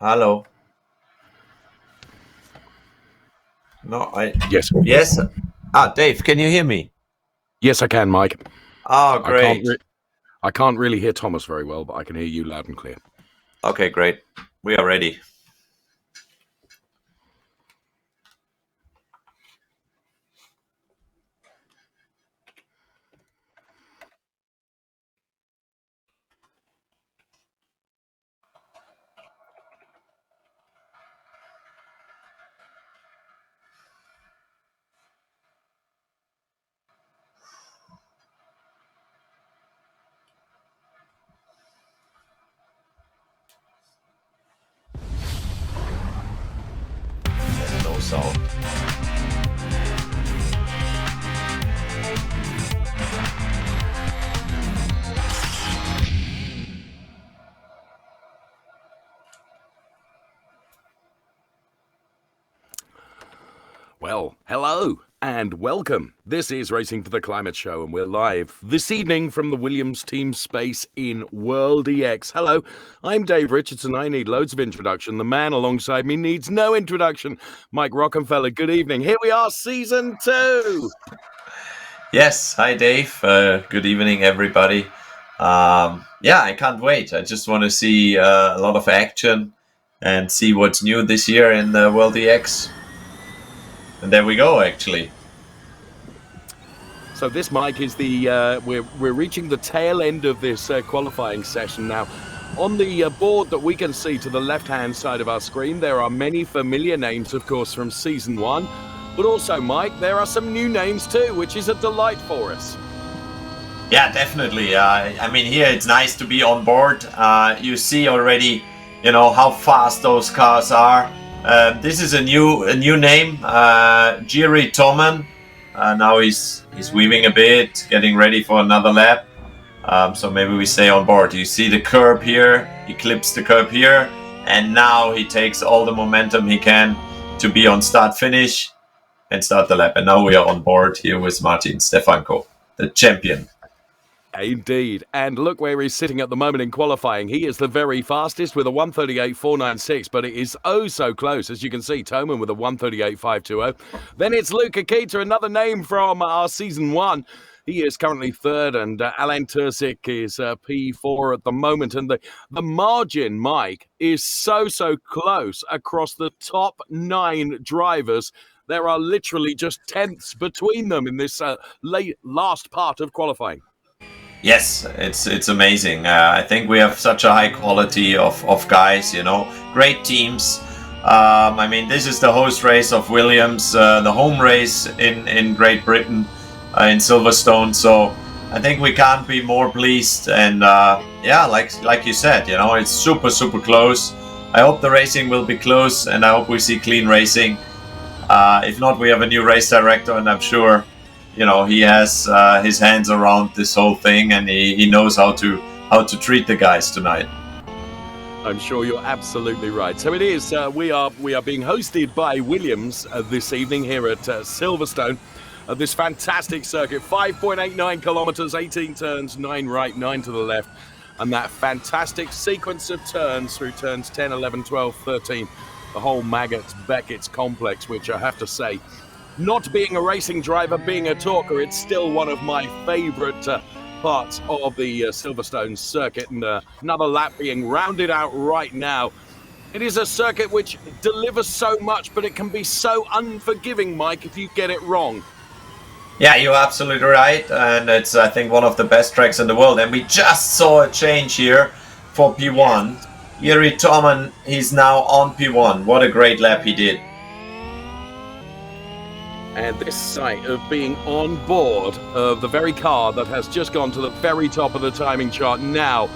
Hello. No, Yes. Yes. Dave, can you hear me? Yes, I can, Mike. Oh, great. I can't really hear Thomas very well, but I can hear you loud and clear. Okay, great. We are ready. There's no sound. Well, hello and welcome. This is Racing for the Climate Show, and we're live this evening from the Williams team space in World EX. Hello, I'm Dave Richardson. I need loads of introduction. The man alongside me needs no introduction. Mike Rockenfeller, good evening. Here we are, season 2. Yes. Hi, Dave. Good evening, everybody. I can't wait. I just want to see a lot of action and see what's new this year in the World EX. And there we go, actually. So this, Mike, is the we're reaching the tail end of this qualifying session now. On the board that we can see to the left-hand side of our screen, there are many familiar names, of course, from Season 1. But also, Mike, there are some new names too, which is a delight for us. Yeah, definitely. I mean, here it's nice to be on board. You see already, how fast those cars are. This is a new name, Jiri Toman. Now he's weaving a bit, getting ready for another lap. So maybe we stay on board. You see the curb here, he clips the curb here, and now he takes all the momentum he can to be on start-finish and start the lap. And now we are on board here with Martin Stefanko, the champion. Indeed. And look where he's sitting at the moment in qualifying. He is the very fastest with a 1:38.496, but it is oh so close. As you can see, Toman with a 1:38.520. Then it's Luke Akita, another name from our Season 1. He is currently third, and Alain Tursic is P4 at the moment. And the margin, Mike, is so close across the top 9 drivers. There are literally just tenths between them in this last part of qualifying. Yes, it's amazing. I think we have such a high quality of guys, great teams. I mean, this is the host race of Williams, the home race in Great Britain, in Silverstone. So I think we can't be more pleased. And like you said, it's super close. I hope the racing will be close, and I hope we see clean racing. If not, we have a new race director, and I'm sure he has his hands around this whole thing, and he knows how to treat the guys tonight. I'm sure you're absolutely right. So it is. We are being hosted by Williams this evening here at Silverstone, this fantastic circuit, 5.89 kilometers, 18 turns, 9 right, 9 to the left, and that fantastic sequence of turns through turns 10, 11, 12, 13, the whole Beckett's complex, which I have to say, not being a racing driver, being a talker, it's still one of my favorite parts of the Silverstone circuit, and another lap being rounded out right now. It is a circuit which delivers so much, but it can be so unforgiving, Mike, if you get it wrong. Yeah, you're absolutely right, and it's, I think, one of the best tracks in the world. And we just saw a change here for P1. Jiri Toman, he's now on P1. What a great lap he did. And this sight of being on board of the very car that has just gone to the very top of the timing chart now,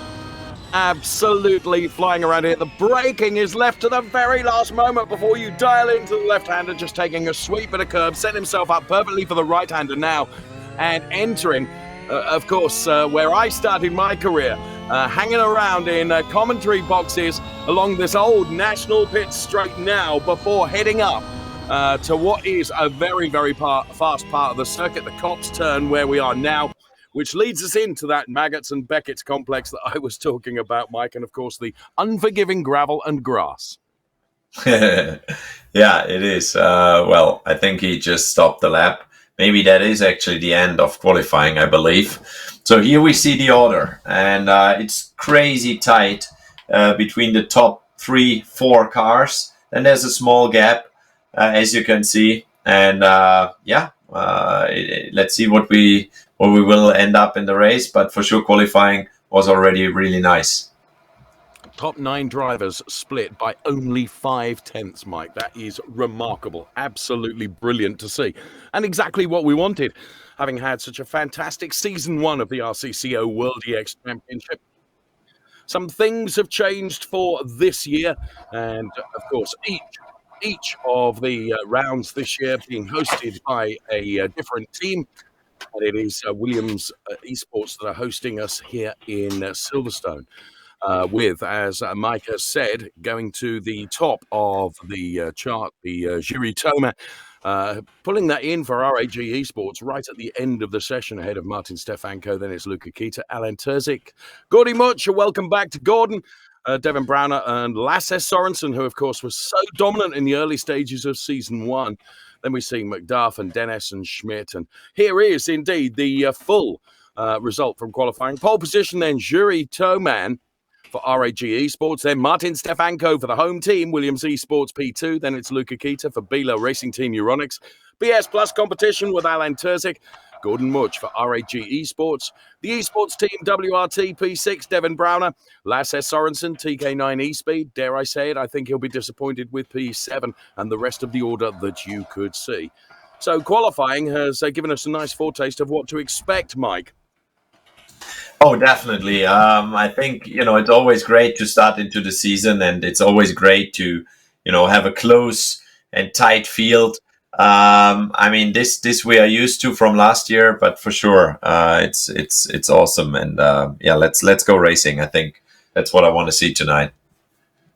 absolutely flying around here. The braking is left to the very last moment before you dial into the left-hander, just taking a sweet bit of curb, set himself up perfectly for the right-hander now, and entering, of course, where I started my career, hanging around in commentary boxes along this old National Pit Straight now before heading up to what is a very fast part of the circuit, the Cops Turn, where we are now. which leads us into that Maggots and Beckett's complex that I was talking about, Mike, and of course the unforgiving gravel and grass. Yeah, it is. Well, I think he just stopped the lap. Maybe that is actually the end of qualifying, I believe. So here we see the order, and it's crazy tight between the top 3-4 cars. Then there's a small gap, as you can see, and let's see what we will end up in the race. But for sure, qualifying was already really nice. Top 9 drivers split by only 5/10, Mike. That is remarkable. Absolutely brilliant to see. And exactly what we wanted, having had such a fantastic season 1 of the RCCO World EX Championship. Some things have changed for this year. And, of course, each of the rounds this year being hosted by a different team. And it is Williams Esports that are hosting us here in Silverstone. With, as Mike has said, going to the top of the chart, the Jury Toma, pulling that in for RAG Esports right at the end of the session ahead of Martin Stefanko. Then it's Luca Kita, Alan Terzic, Gordy Much, welcome back to Gordon, Devin Browner, and Lasse Sorensen, who, of course, was so dominant in the early stages of Season 1. Then we see McDuff and Dennis and Schmidt. And here is indeed the full result from qualifying. Pole position, then Jury Toman for RAG Esports, then Martin Stefanko for the home team, Williams Esports P2, then it's Luca Kita for Biela Racing Team Euronics, BS Plus competition with Alan Terzic, Gordon Much for RAG Esports, the Esports Team WRT P6, Devin Browner, Lasse Sorensen, TK9 eSpeed, dare I say it, I think he'll be disappointed with P7 and the rest of the order that you could see. So qualifying has given us a nice foretaste of what to expect, Mike. Oh, definitely. I think, it's always great to start into the season, and it's always great to, have a close and tight field. This we are used to from last year, but for sure, it's awesome. And let's go racing. I think that's what I want to see tonight.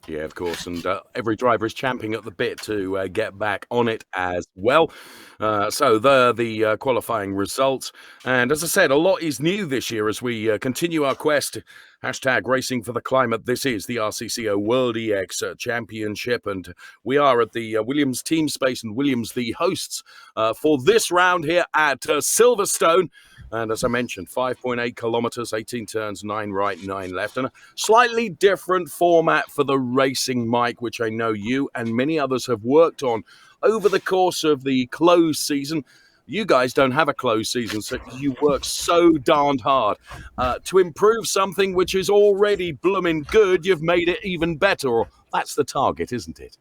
Yeah, of course, and every driver is champing at the bit to get back on it as well. So the qualifying results. And as I said, a lot is new this year as we continue our quest. Hashtag Racing for the Climate. This is the RCCO World EX Championship, and we are at the Williams Team Space and Williams the hosts for this round here at Silverstone. And as I mentioned, 5.8 kilometers, 18 turns, 9 right, 9 left, and a slightly different format for the racing, Mike, which I know you and many others have worked on over the course of the closed season. You guys don't have a closed season, so you work so darned hard to improve something which is already blooming good. You've made it even better, or that's the target, isn't it?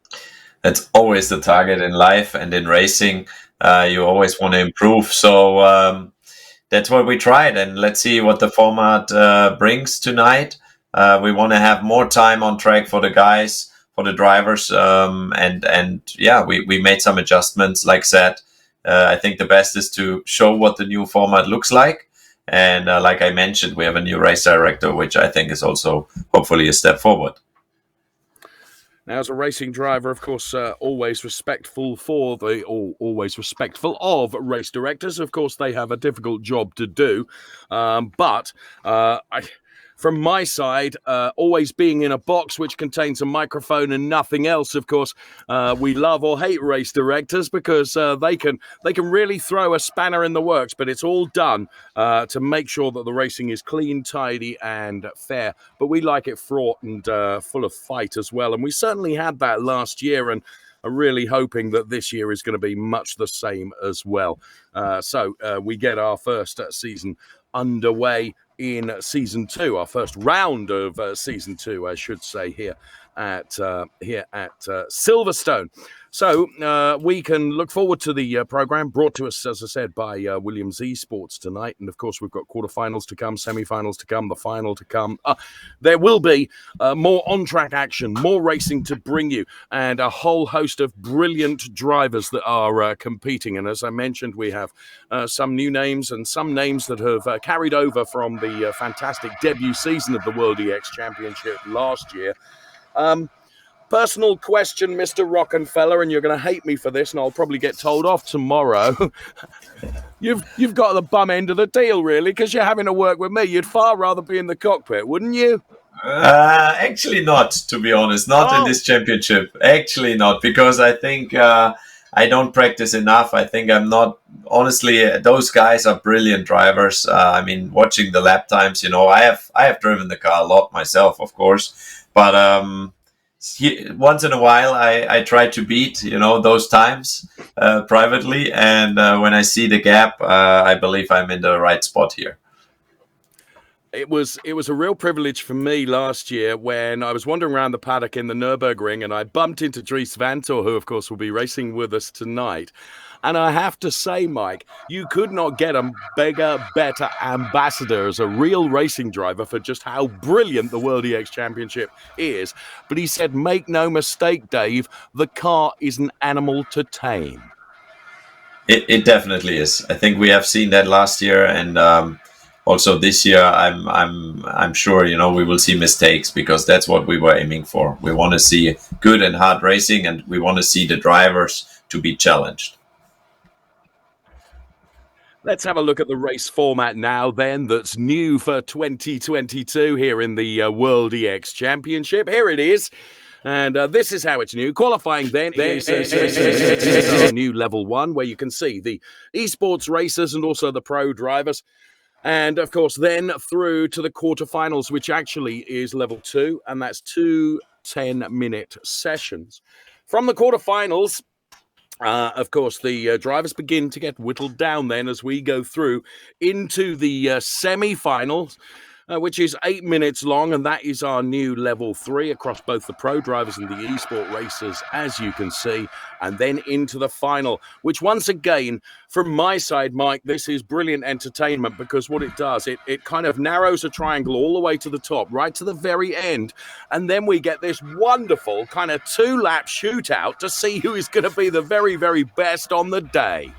That's always the target in life and in racing. You always want to improve. So that's what we tried, and let's see what the format brings tonight. We want to have more time on track for the guys, for the drivers, we made some adjustments. Like said, I think the best is to show what the new format looks like, and like I mentioned, we have a new race director, which I think is also hopefully a step forward. Now, as a racing driver, of course, always respectful of race directors. Of course, they have a difficult job to do. From my side, always being in a box which contains a microphone and nothing else, of course, we love or hate race directors because they can really throw a spanner in the works, but it's all done to make sure that the racing is clean, tidy, and fair. But we like it fraught and full of fight as well, and we certainly had that last year, and are really hoping that this year is going to be much the same as well. So we get our first season underway in Season 2, our first round of Season 2, I should say, here at Silverstone. So we can look forward to the program brought to us, as I said, by Williams Esports tonight. And, of course, we've got quarterfinals to come, semi-finals to come, the final to come. There will be more on-track action, more racing to bring you, and a whole host of brilliant drivers that are competing. And as I mentioned, we have some new names and some names that have carried over from the fantastic debut season of the World EX Championship last year. Personal question, Mr. Rockenfeller, and you're going to hate me for this, and I'll probably get told off tomorrow. You've got the bum end of the deal, really, because you're having to work with me. You'd far rather be in the cockpit, wouldn't you? Actually not, to be honest. Not in this championship. Actually not, because I think I don't practice enough. I think I'm not... Honestly, those guys are brilliant drivers. I mean, watching the lap times, I have driven the car a lot myself, of course. But once in a while, I try to beat, those times privately. And when I see the gap, I believe I'm in the right spot here. It was a real privilege for me last year when I was wandering around the paddock in the Nürburgring and I bumped into Dries Vanthoor, who, of course, will be racing with us tonight. And I have to say, Mike, you could not get a bigger, better ambassador as a real racing driver for just how brilliant the World EX Championship is. But he said, make no mistake, Dave, the car is an animal to tame. It definitely is. I think we have seen that last year, and also this year, I'm sure we will see mistakes, because that's what we were aiming for. We want to see good and hard racing, and we want to see the drivers to be challenged. Let's have a look at the race format now, then, that's new for 2022 here in the World EX Championship. Here it is. And this is how it's new. Qualifying then is our new level 1, where you can see the esports racers and also the pro drivers. And, of course, then through to the quarterfinals, which actually is level 2, and that's 2 10-minute sessions. From the quarterfinals, of course, the drivers begin to get whittled down then as we go through into the semi-finals, which is 8 minutes long, and that is our new level 3 across both the pro drivers and the esport racers, as you can see, and then into the final, which once again, from my side, Mike, this is brilliant entertainment, because what it does, it kind of narrows a triangle all the way to the top, right to the very end, and then we get this wonderful kind of 2-lap shootout to see who is going to be the very, very best on the day.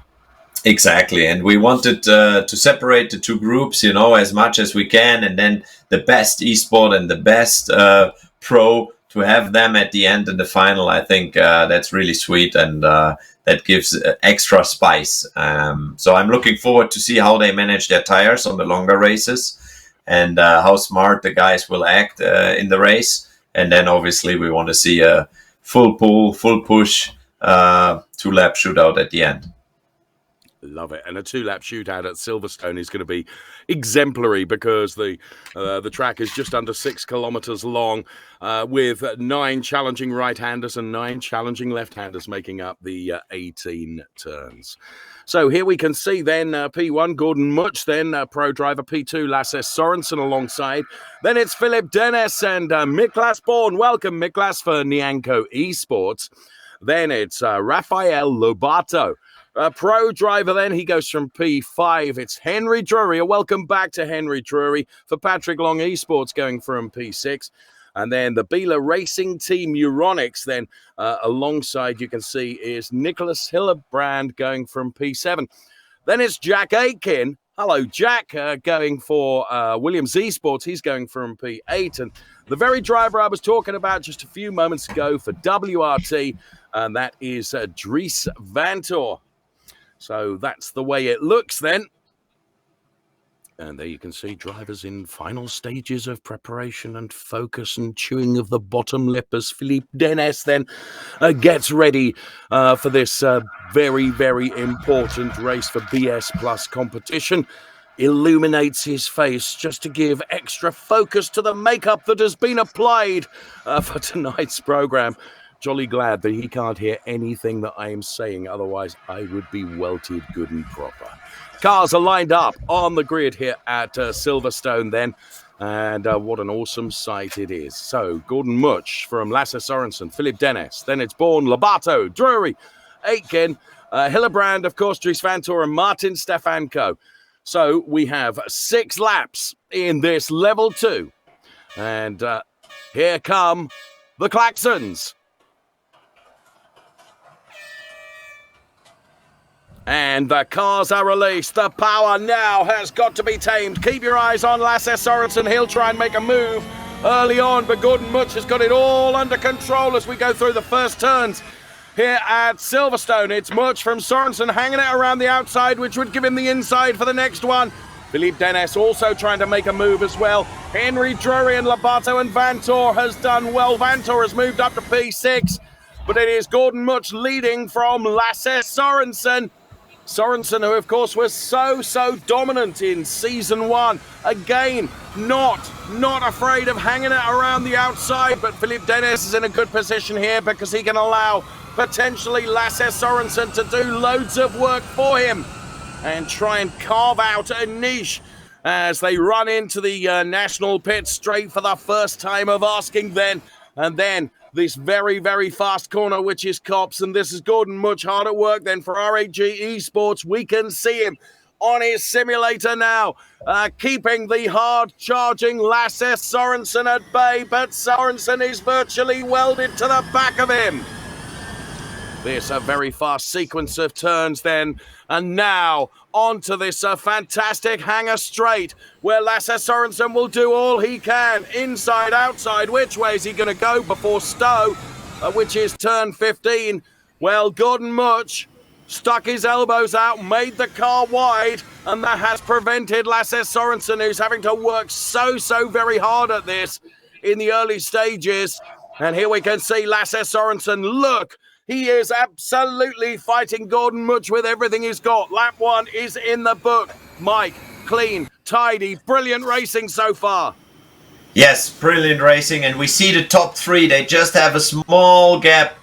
Exactly, and we wanted to separate the two groups, as much as we can, and then the best esport and the best pro, to have them at the end in the final. I think that's really sweet, and that gives extra spice. So I'm looking forward to see how they manage their tires on the longer races, and how smart the guys will act in the race. And then obviously we want to see a full pull, full push, 2-lap shootout at the end. Love it. And a 2-lap shootout at Silverstone is going to be exemplary, because the track is just under 6 kilometers long, with 9 challenging right-handers and 9 challenging left-handers making up the 18 turns. So here we can see then P1, Gordon Mutch, then pro driver P2, Lasse Sorensen alongside. Then it's Philip Dennis and Miklas Born. Welcome, Miklas, for Nianco Esports. Then it's Rafael Lobato. Pro driver then, he goes from P5. It's Henry Drury. A welcome back to Henry Drury for Patrick Long Esports, going from P6. And then the Biela Racing Team Euronics then alongside, you can see, is Nicholas Hillebrand going from P7. Then it's Jack Aitken. Hello, Jack, going for Williams Esports. He's going from P8. And the very driver I was talking about just a few moments ago for WRT, and that is Dries Vanthoor. So that's the way it looks then. And there you can see drivers in final stages of preparation and focus and chewing of the bottom lip as Philippe Dennis then gets ready for this very, very important race for BS Plus competition. Illuminates his face just to give extra focus to the makeup that has been applied for tonight's program. Jolly glad that he can't hear anything that I am saying, otherwise I would be welted good and proper. Cars are lined up on the grid here at Silverstone then, and what an awesome sight it is. So, Gordon Mutch from Lasse Sorensen, Philip Dennis, then it's Born, Lobato, Drury, Aitken, Hillebrand, of course, Dries Vanthoor, and Martin Stefanko. So, we have 6 laps in this level 2, and here come the klaxons. And the cars are released. The power now has got to be tamed. Keep your eyes on Lasse Sorensen. He'll try and make a move early on, but Gordon Much has got it all under control as we go through the first turns here at Silverstone. It's Much from Sorensen hanging it around the outside, which would give him the inside for the next one. Philippe Dennis also trying to make a move as well. Henry Drury and Lobato and Vantor has done well. Vantor has moved up to P6, but it is Gordon Much leading from Lasse Sorensen. Sorensen, who of course was so dominant in season 1. Again, not afraid of hanging it around the outside, but Philippe Dennis is in a good position here because he can allow potentially Lasse Sorensen to do loads of work for him and try and carve out a niche as they run into the national pit straight for the first time of asking then. And then this very fast corner, which is Cops, and this is Gordon Much hard at work then for RAG Esports. We can see him on his simulator now, keeping the hard-charging Lasse Sorensen at bay, but Sorensen is virtually welded to the back of him. This a very fast sequence of turns then, and now onto this fantastic hanger straight where Lasse Sorensen will do all he can, inside, outside. Which way is he going to go before Stowe, which is turn 15? Well, Gordon Much stuck his elbows out, made the car wide, and that has prevented Lasse Sorensen, who's having to work so very hard at this in the early stages. And here we can see Lasse Sorensen, look, he is absolutely fighting Gordon Much with everything he's got. Lap 1 is in the book. Mike, clean, tidy, brilliant racing so far. Yes, brilliant racing, and we see the top 3. They just have a small gap.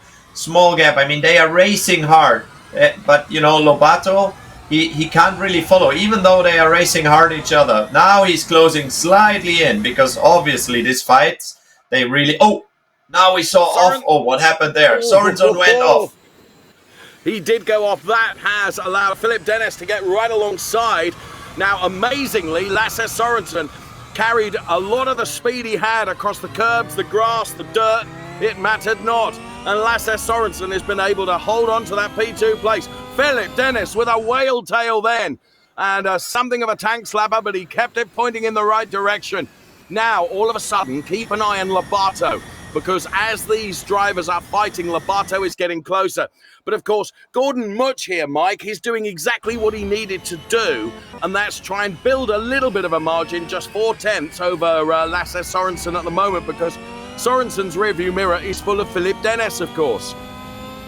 I mean, they are racing hard, but you know, Lobato, he can't really follow, even though they are racing hard each other. Now he's closing slightly in because obviously this fight, they really... Oh! Now we saw off. Oh, what happened there? Sorensen went off. He did go off. That has allowed Philippe Dennis to get right alongside. Now, amazingly, Lasse Sorensen carried a lot of the speed he had across the curbs, the grass, the dirt. It mattered not. And Lasse Sorensen has been able to hold on to that P2 place. Philippe Dennis with a whale tail then. And something of a tank slapper, but he kept it pointing in the right direction. Now, all of a sudden, keep an eye on Lobato, because as these drivers are fighting, Lobato is getting closer. But of course, Gordon Much here, Mike, he's doing exactly what he needed to do, and that's try and build a little bit of a margin, just 4/10 over Lasse Sorensen at the moment, because Sorensen's rearview mirror is full of Philippe Dennis, of course.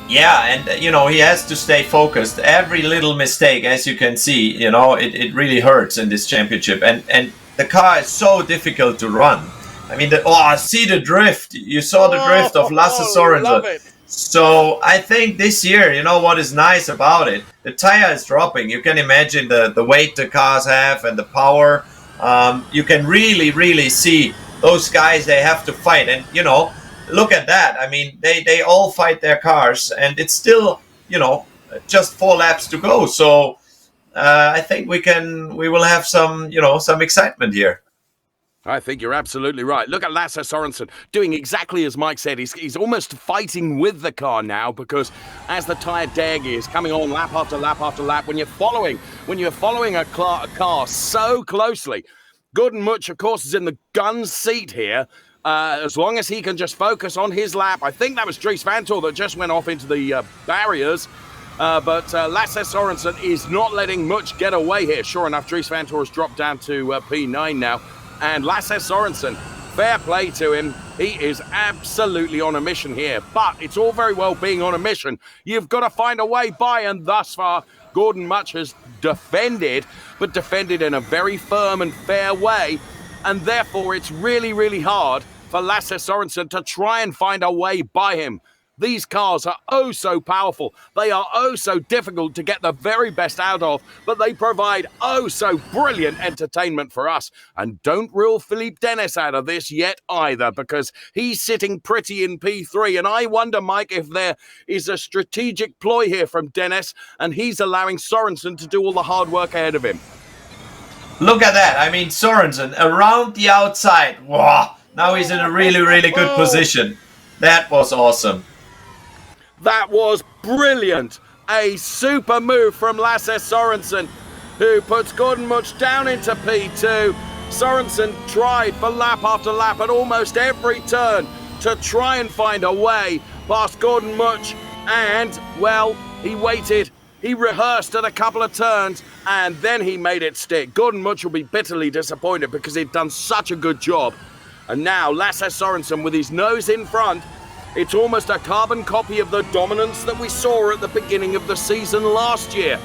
Yeah, and you know, he has to stay focused. Every little mistake, as you can see, you know, it really hurts in this championship, and the car is so difficult to run. I mean, see the drift. You saw the drift of Lasse Sorensen. Love it. So I think this year, you know what is nice about it? The tire is dropping. You can imagine the weight the cars have and the power. You can really see those guys, they have to fight. And, you know, look at that. I mean, they all fight their cars, and it's still, you know, just 4 laps to go. So I think we will have some, you know, some excitement here. I think you're absolutely right. Look at Lasse Sorensen doing exactly as Mike said. He's almost fighting with the car now, because as the tyre deg is coming on lap after lap after lap, when you're following a car so closely, Gordon Much, of course, is in the gun seat here. As long as he can just focus on his lap. I think that was Dries Vanthoor that just went off into the barriers. But Lasse Sorensen is not letting Much get away here. Sure enough, Dries Vanthoor has dropped down to P9 now. And Lasse Sorensen, fair play to him. He is absolutely on a mission here. But it's all very well being on a mission. You've got to find a way by, and thus far, Gordon Much has defended, but defended in a very firm and fair way. And therefore, it's really hard for Lasse Sorensen to try and find a way by him. These cars are oh so powerful. They are oh so difficult to get the very best out of, but they provide oh so brilliant entertainment for us. And don't rule Philippe Dennis out of this yet either, because he's sitting pretty in P3. And I wonder, Mike, if there is a strategic ploy here from Dennis, and he's allowing Sorensen to do all the hard work ahead of him. Look at that. I mean, Sorensen around the outside. Wow. Now he's in a really good position. That was awesome. That was brilliant. A super move from Lasse Sorensen, who puts Gordon Much down into P2. Sorensen tried for lap after lap at almost every turn to try and find a way past Gordon Mutch, and, well, he waited. He rehearsed at a couple of turns, and then he made it stick. Gordon Mutch will be bitterly disappointed because he'd done such a good job. And now Lasse Sorensen with his nose in front. It's almost a carbon copy of the dominance that we saw at the beginning of the season last year.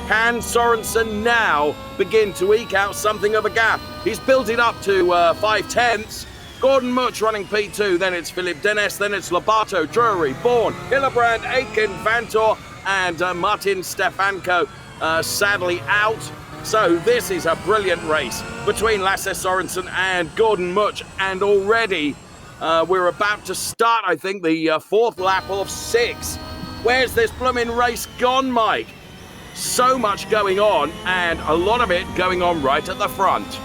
Can Sorensen now begin to eke out something of a gap? He's built it up to 5/10. Gordon Mutch running P2, then it's Philippe Dennis, then it's Lobato, Drury, Bourne, Hillebrand, Aitken, Vantor, and Martin Stefanko sadly out. So this is a brilliant race between Lasse Sorensen and Gordon Mutch, and already we're about to start, I think, the fourth lap of 6. Where's this blooming race gone, Mike? So much going on, and a lot of it going on right at the front.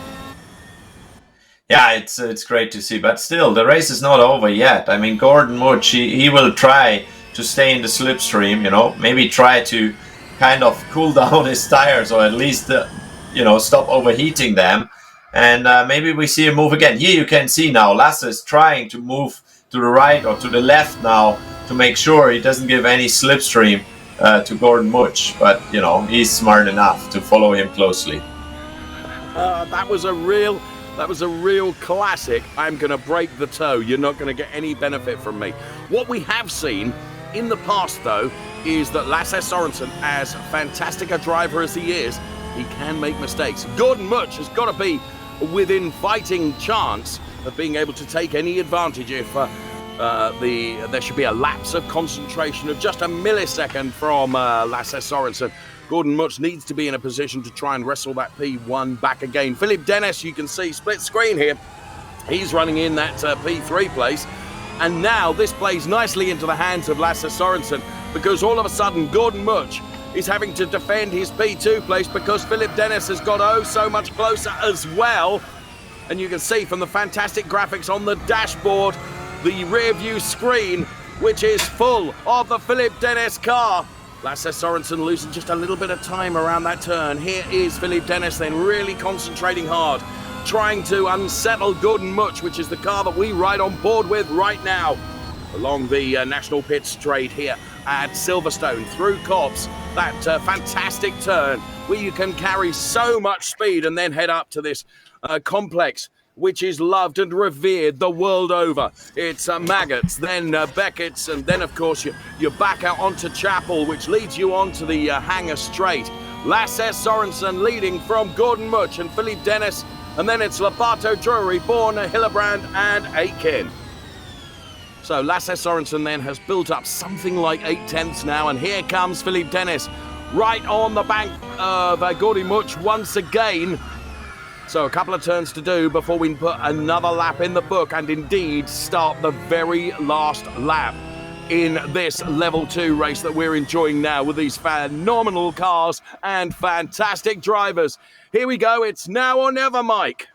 Yeah, it's great to see, but still, the race is not over yet. I mean, Gordon Mutch, he will try to stay in the slipstream, maybe try to kind of cool down his tires, or at least, stop overheating them. And maybe we see him move again. Here you can see now, Lasse is trying to move to the right or to the left now to make sure he doesn't give any slipstream to Gordon Mutch. But, he's smart enough to follow him closely. That was a real classic. I'm going to break the toe. You're not going to get any benefit from me. What we have seen in the past, though, is that Lasse Sorensen, as fantastic a driver as he is, he can make mistakes. Gordon Mutch has got to be within fighting chance of being able to take any advantage if there should be a lapse of concentration of just a millisecond from Lasse Sorensen. Gordon Mutch needs to be in a position to try and wrestle that P1 back again. Philippe Dennis, you can see split screen here. He's running in that P3 place. And now this plays nicely into the hands of Lasse Sorensen, because all of a sudden Gordon Mutch is having to defend his P2 place because Philippe Dennis has got oh so much closer as well. And you can see from the fantastic graphics on the dashboard, the rear view screen, which is full of the Philippe Dennis car. Lasse Sorensen losing just a little bit of time around that turn. Here is Philippe Dennis then really concentrating hard, trying to unsettle Gordon Mutch, which is the car that we ride on board with right now, along the National Pit Straight here at Silverstone, through Copse, that fantastic turn where you can carry so much speed and then head up to this complex, which is loved and revered the world over. It's Maggots, then Beckett's, and then, of course, you're back out onto Chapel, which leads you onto the Hangar Straight. Lasse Sorensen leading from Gordon Mutch and Philippe Dennis, and then it's Lobato, Drury, Bourne, Hillebrand, and Aitken. So Lasse Sorensen then has built up something like 8/10 now, and here comes Philippe Dennis right on the bank of Gordon Mutch once again. So a couple of turns to do before we can put another lap in the book and indeed start the very last lap in this level 2 race that we're enjoying now with these phenomenal cars and fantastic drivers. Here we go. It's now or never, Mike.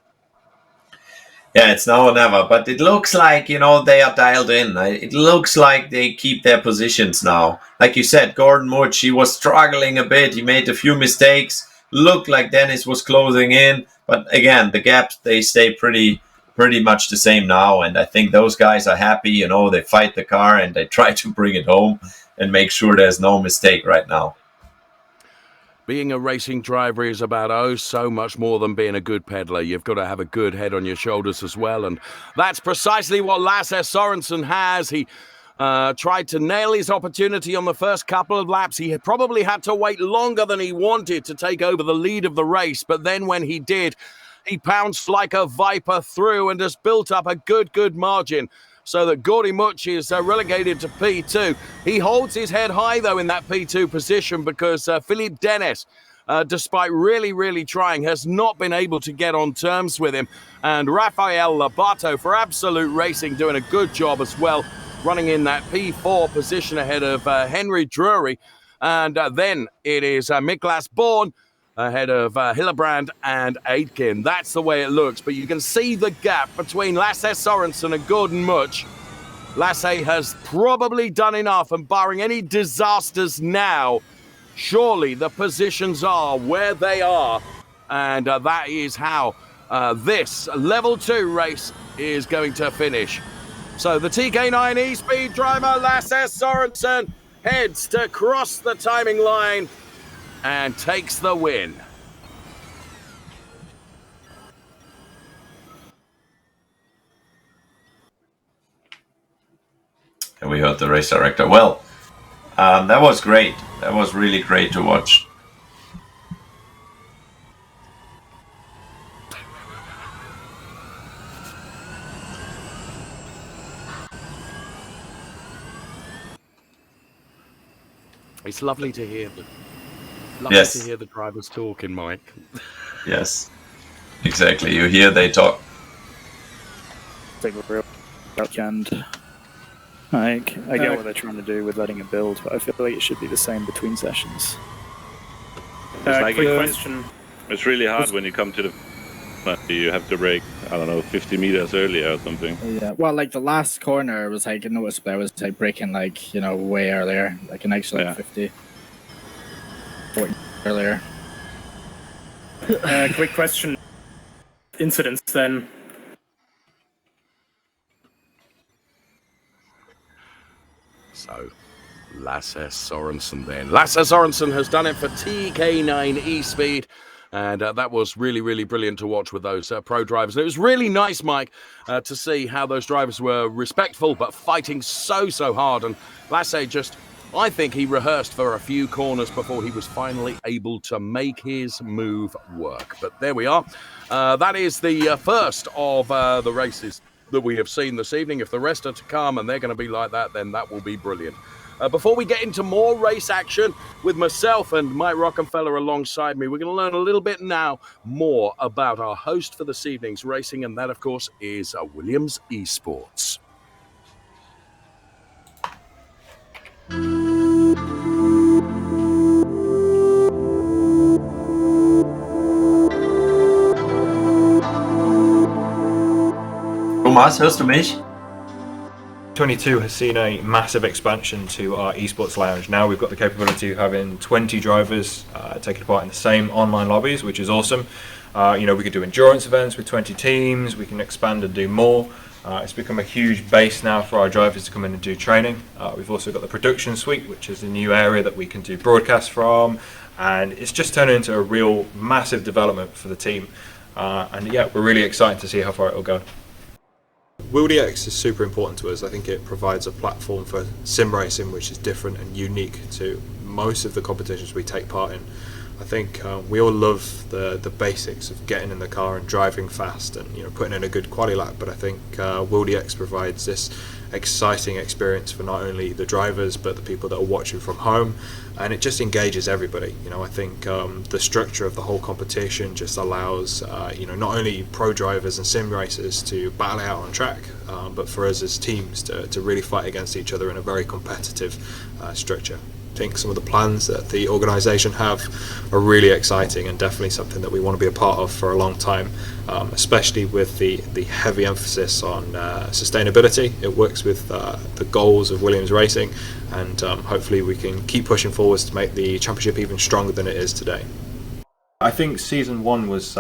Yeah, it's now or never, but it looks like, they are dialed in. It looks like they keep their positions now. Like you said, Gordon Mutch, he was struggling a bit. He made a few mistakes. Looked like Dennis was closing in. But again, the gaps, they stay pretty much the same now. And I think those guys are happy. They fight the car and they try to bring it home and make sure there's no mistake right now. Being a racing driver is about so much more than being a good peddler. You've got to have a good head on your shoulders as well. And that's precisely what Lasse Sorensen has. He tried to nail his opportunity on the first couple of laps. He probably had to wait longer than he wanted to take over the lead of the race. But then when he did, he pounced like a viper through and has built up a good margin, so that Gordon Mutch is relegated to P2. He holds his head high, though, in that P2 position because Philippe Dennis, despite really trying, has not been able to get on terms with him. And Rafael Lobato for Absolute Racing doing a good job as well, running in that P4 position ahead of Henry Drury. And then it is Miklas Bourne ahead of Hillebrand and Aitken. That's the way it looks, but you can see the gap between Lasse Sorensen and Gordon Mutch. Lasse has probably done enough, and barring any disasters now, surely the positions are where they are, and that is how this level 2 race is going to finish. So the TK9 E-Speed driver Lasse Sorensen heads to cross the timing line and takes the win. And we heard the race director. Well, that was great. That was really great to watch. It's lovely to hear Yes. to hear the drivers talking, Mike. Yes, exactly. You hear they talk. Take a real and I get what they're trying to do with letting it build, but I feel like it should be the same between sessions. Quick question. It's really hard when you come to the... You have to brake, I don't know, 50 meters earlier or something. Yeah, well, like the last corner was like, I noticed I was like braking like, you know, way earlier, like an extra 50, 40 earlier. Quick question. Incidents then. So, Lasse Sorensen then. Lasse Sorensen has done it for TK9 E-Speed. And that was really, really brilliant to watch with those pro drivers. And it was really nice, Mike, to see how those drivers were respectful but fighting so hard. And Lasse just, I think he rehearsed for a few corners before he was finally able to make his move work. But there we are. That is the first of the races that we have seen this evening. If the rest are to come and they're going to be like that, then that will be brilliant. Before we get into more race action with myself and Mike Rockenfeller alongside me, we're going to learn a little bit now more about our host for this evening's racing, and that, of course, is Williams Esports. Thomas, hörst du mich? 22 has seen a massive expansion to our esports lounge. Now we've got the capability of having 20 drivers taking part in the same online lobbies, which is awesome. We could do endurance events with 20 teams. We can expand and do more. It's become a huge base now for our drivers to come in and do training. We've also got the production suite, which is a new area that we can do broadcasts from, and it's just turned into a real massive development for the team. We're really excited to see how far it will go. WheelDX is super important to us. I think it provides a platform for sim racing which is different and unique to most of the competitions we take part in. I think we all love the basics of getting in the car and driving fast and putting in a good quali lap, but I think WheelDX provides this exciting experience for not only the drivers but the people that are watching from home, and it just engages everybody. I think the structure of the whole competition just allows not only pro drivers and sim racers to battle out on track, but for us as teams to really fight against each other in a very competitive structure. I think some of the plans that the organisation have are really exciting and definitely something that we want to be a part of for a long time, especially with the heavy emphasis on sustainability. It works with the goals of Williams Racing, and hopefully we can keep pushing forwards to make the championship even stronger than it is today. I think season one was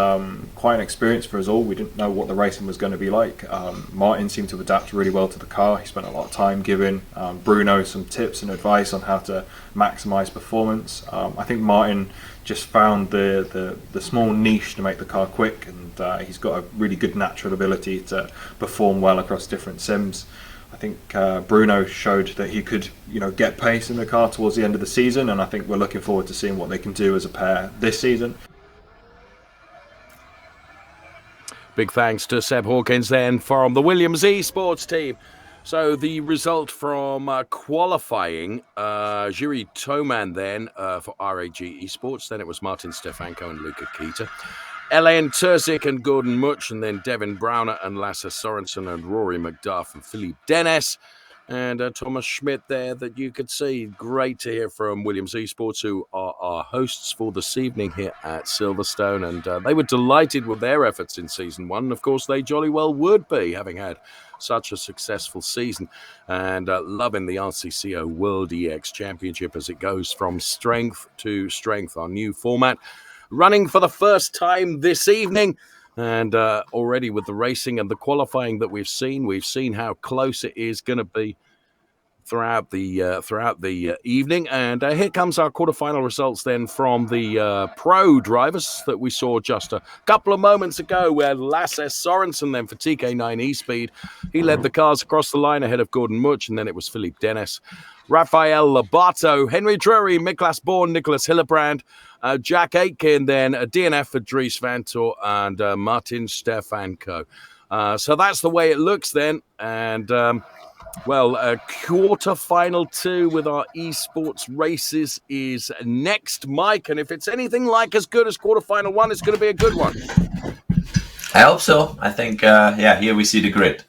quite an experience for us all. We didn't know what the racing was going to be like. Martin seemed to adapt really well to the car. He spent a lot of time giving Bruno some tips and advice on how to maximise performance. I think Martin just found the small niche to make the car quick, and he's got a really good natural ability to perform well across different sims. I think Bruno showed that he could, get pace in the car towards the end of the season, and I think we're looking forward to seeing what they can do as a pair this season. Big thanks to Seb Hawkins then from the Williams Esports team. So the result from qualifying, Jiri Toman then for RAG Esports, then it was Martin Stefanko and Luca Kita. Elaine Terzic and Gordon Much, and then Devin Browner and Lasse Sorensen and Rory McDuff and Philippe Dennis. And Thomas Schmidt there that you could see. Great to hear from Williams Esports, who are our hosts for this evening here at Silverstone. And they were delighted with their efforts in Season 1. Of course, they jolly well would be, having had such a successful season. And loving the RCCO World EX Championship as it goes from strength to strength, our new format. Running for the first time this evening And already with the racing and the qualifying that we've seen how close it is going to be throughout the evening. And here comes our quarterfinal results then from the pro drivers that we saw just a couple of moments ago, where Lasse Sorensen then for TK9 E-Speed, he led the cars across the line ahead of Gordon Much, and then it was Philippe Dennis, Rafael Lobato, Henry Drury, Miklas Born, Nicholas Hillebrand, Jack Aitken, then a DNF for Dries Vanthoor and Martin Stefanko. So that's the way it looks then. And quarterfinal 2 with our esports races is next, Mike. And if it's anything like as good as quarterfinal 1, it's going to be a good one. I hope so. I think, here we see the grid.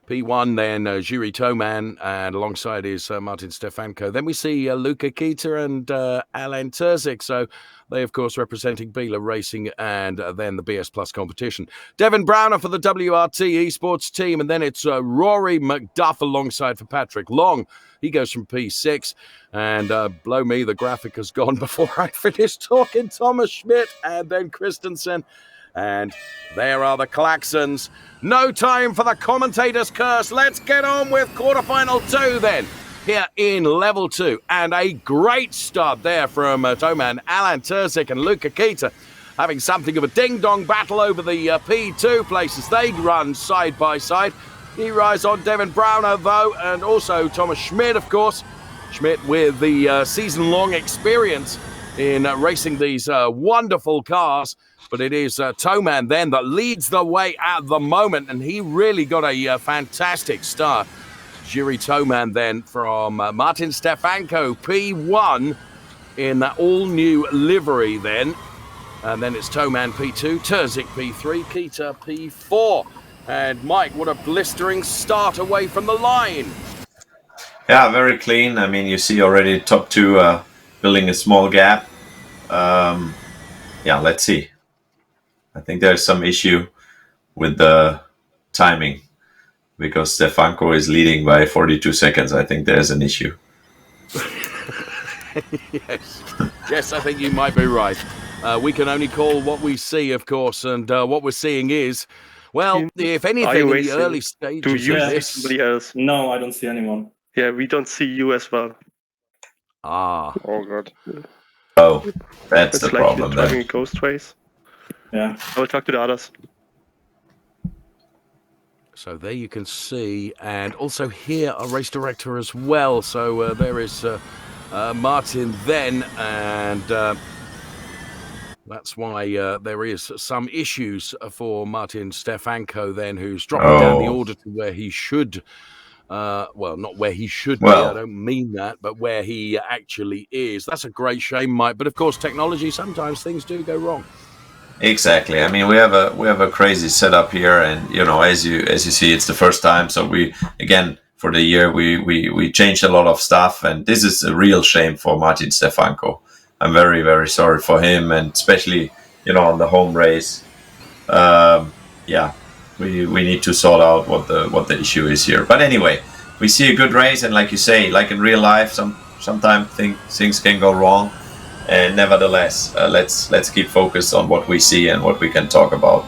P1 then, Juri Toman, and alongside is Martin Stefanko. Then we see Luca Kita and Alain Terzic. So they, of course, representing Biela Racing and then the BS Plus competition. Devin Browner for the WRT Esports team. And then it's Rory McDuff alongside for Patrick Long. He goes from P6. And blow me, the graphic has gone before I finished talking. Thomas Schmidt and then Kristensen. And there are the klaxons. No time for the commentator's curse. Let's get on with quarterfinal 2 then, here in level 2. And a great start there from Toman, Alain Terzic and Luca Kita, having something of a ding-dong battle over the P2 places. They run side by side. He rides on Devin Browner, though, and also Thomas Schmidt, of course. Schmidt with the season-long experience in racing these wonderful cars. But it is Toman then that leads the way at the moment, and he really got a fantastic start. Juri Toman then from Martin Stefanko, P1 in that all-new livery then. And then it's Toman P2, Terzic P3, Kita P4. And Mike, what a blistering start away from the line. Yeah, very clean. I mean, you see already top 2 building a small gap. Let's see. I think there's some issue with the timing because Stefanko is leading by 42 seconds. I think there's an issue. Yes, I think you might be right. We can only call what we see, of course, and what we're seeing is, well, if anything, in the early stages do you of see this... somebody else? No, I don't see anyone. Yeah, we don't see you as well. Ah. Oh, God. Oh, that's the like problem you're driving then. a ghost race. Yeah. I will talk to the others. So there you can see, and also here a race director as well. So there is Martin then, and that's why there is some issues for Martin Stefanko then, who's dropping down the order to where he should. Not where he should be, I don't mean that, but where he actually is. That's a great shame, Mike. But of course, technology, sometimes things do go wrong. Exactly. I mean, we have a crazy setup here, and as you see, it's the first time. So we again for the year we changed a lot of stuff, and this is a real shame for Martin Stefanko. I'm very, very sorry for him, and especially on the home race. We need to sort out what the issue is here. But anyway, we see a good race, and like you say, like in real life, sometimes things can go wrong. And nevertheless, let's keep focused on what we see and what we can talk about.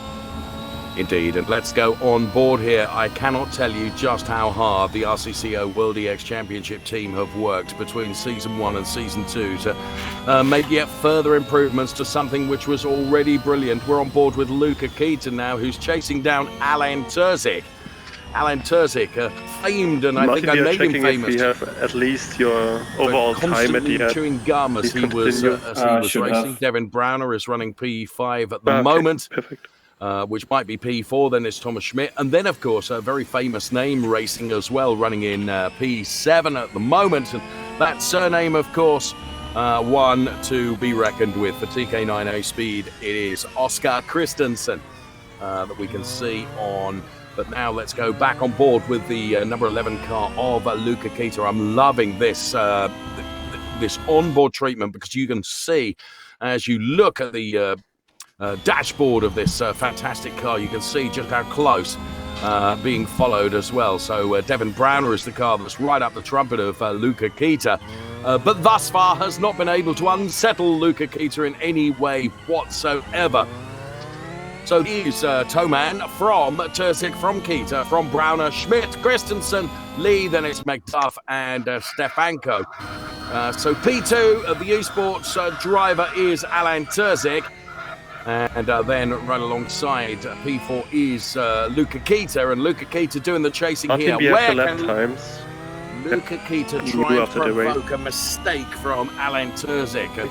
Indeed, and let's go on board here. I cannot tell you just how hard the RCCO World EX Championship team have worked between Season 1 and Season 2 to make yet further improvements to something which was already brilliant. We're on board with Luca Kita now, who's chasing down Alain Terzic. Alain Terzic, famed, and I think I made him famous. If we have at least your overall time at the end. Chewing gum as he was racing. Devin Browner is running P5 at the moment. Perfect. Which might be P4, then it's Thomas Schmidt. And then, of course, a very famous name racing as well, running in P7 at the moment. And that surname, of course, one to be reckoned with for TK9A Speed. It is Oscar Kristensen that we can see on. But now let's go back on board with the number 11 car of Luca Kita. I'm loving this this onboard treatment because you can see as you look at the dashboard of this fantastic car, you can see just how close being followed as well. So Devin Browner is the car that's right up the trumpet of Luca Kita, but thus far has not been able to unsettle Luca Kita in any way whatsoever. So here's Toman from Terzic, from Kita, from Browner, Schmidt, Kristensen, Lee, then it's McDuff and Stefanko. So P2 of the Esports driver is Alan Terzic. And then right alongside P4 is Luca Kita, and Luca Kita doing the chasing here. Where lap times? Luca Kita trying to provoke a mistake from Alan Terzic, and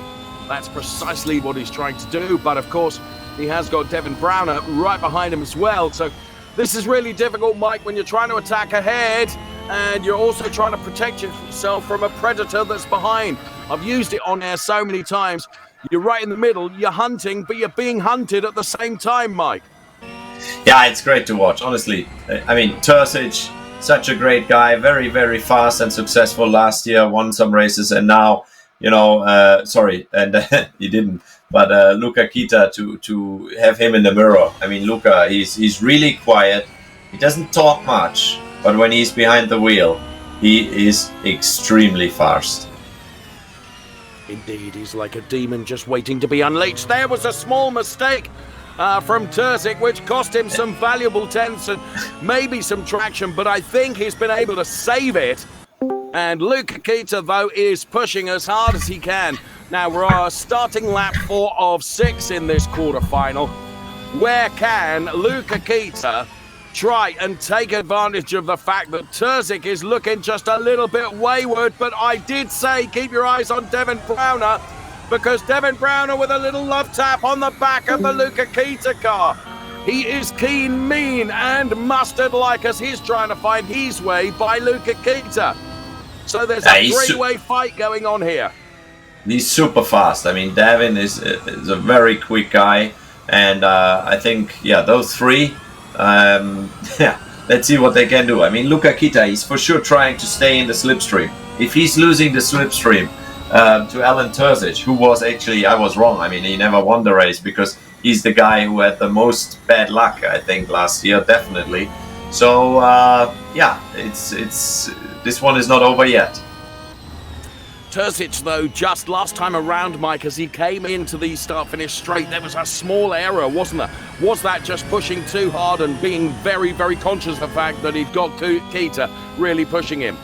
that's precisely what he's trying to do. But of course, he has got Devin Browner right behind him as well. So this is really difficult, Mike, when you're trying to attack ahead and you're also trying to protect yourself from a predator that's behind. I've used it on air so many times. You're right in the middle, you're hunting, but you're being hunted at the same time, Mike. Yeah, it's great to watch, honestly. I mean, Terzic, such a great guy, very, very fast and successful last year, won some races, and now, you know, he didn't, but Luca Kita, to have him in the mirror. I mean, Luca, he's really quiet, he doesn't talk much, but when he's behind the wheel, he is extremely fast. Indeed, he's like a demon just waiting to be unleashed. There was a small mistake from Terzic, which cost him some valuable tenths and maybe some traction, but I think he's been able to save it. And Luca Kita, though, is pushing as hard as he can. Now, we're starting lap 4 of 6 in this quarterfinal. Where can Luca Kita try and take advantage of the fact that Terzic is looking just a little bit wayward? But I did say keep your eyes on Devin Browner, because Devin Browner with a little love tap on the back of the Luca Kita car. He is keen, mean and mustard-like as he's trying to find his way by Luca Kita. So there's a three-way fight going on here. He's super fast. I mean, Devin is a very quick guy, and I think, yeah, those three, yeah, let's see what they can do. I mean, Luca Kita, he's for sure trying to stay in the slipstream. If he's losing the slipstream to Alan Terzic, who was actually, I was wrong. I mean, he never won the race because he's the guy who had the most bad luck, I think, last year, definitely. So, yeah, this one is not over yet. Terzic, though, just last time around, Mike, as he came into the start-finish straight, there was a small error, wasn't there? Was that just pushing too hard and being very, very conscious of the fact that he'd got Kita really pushing him?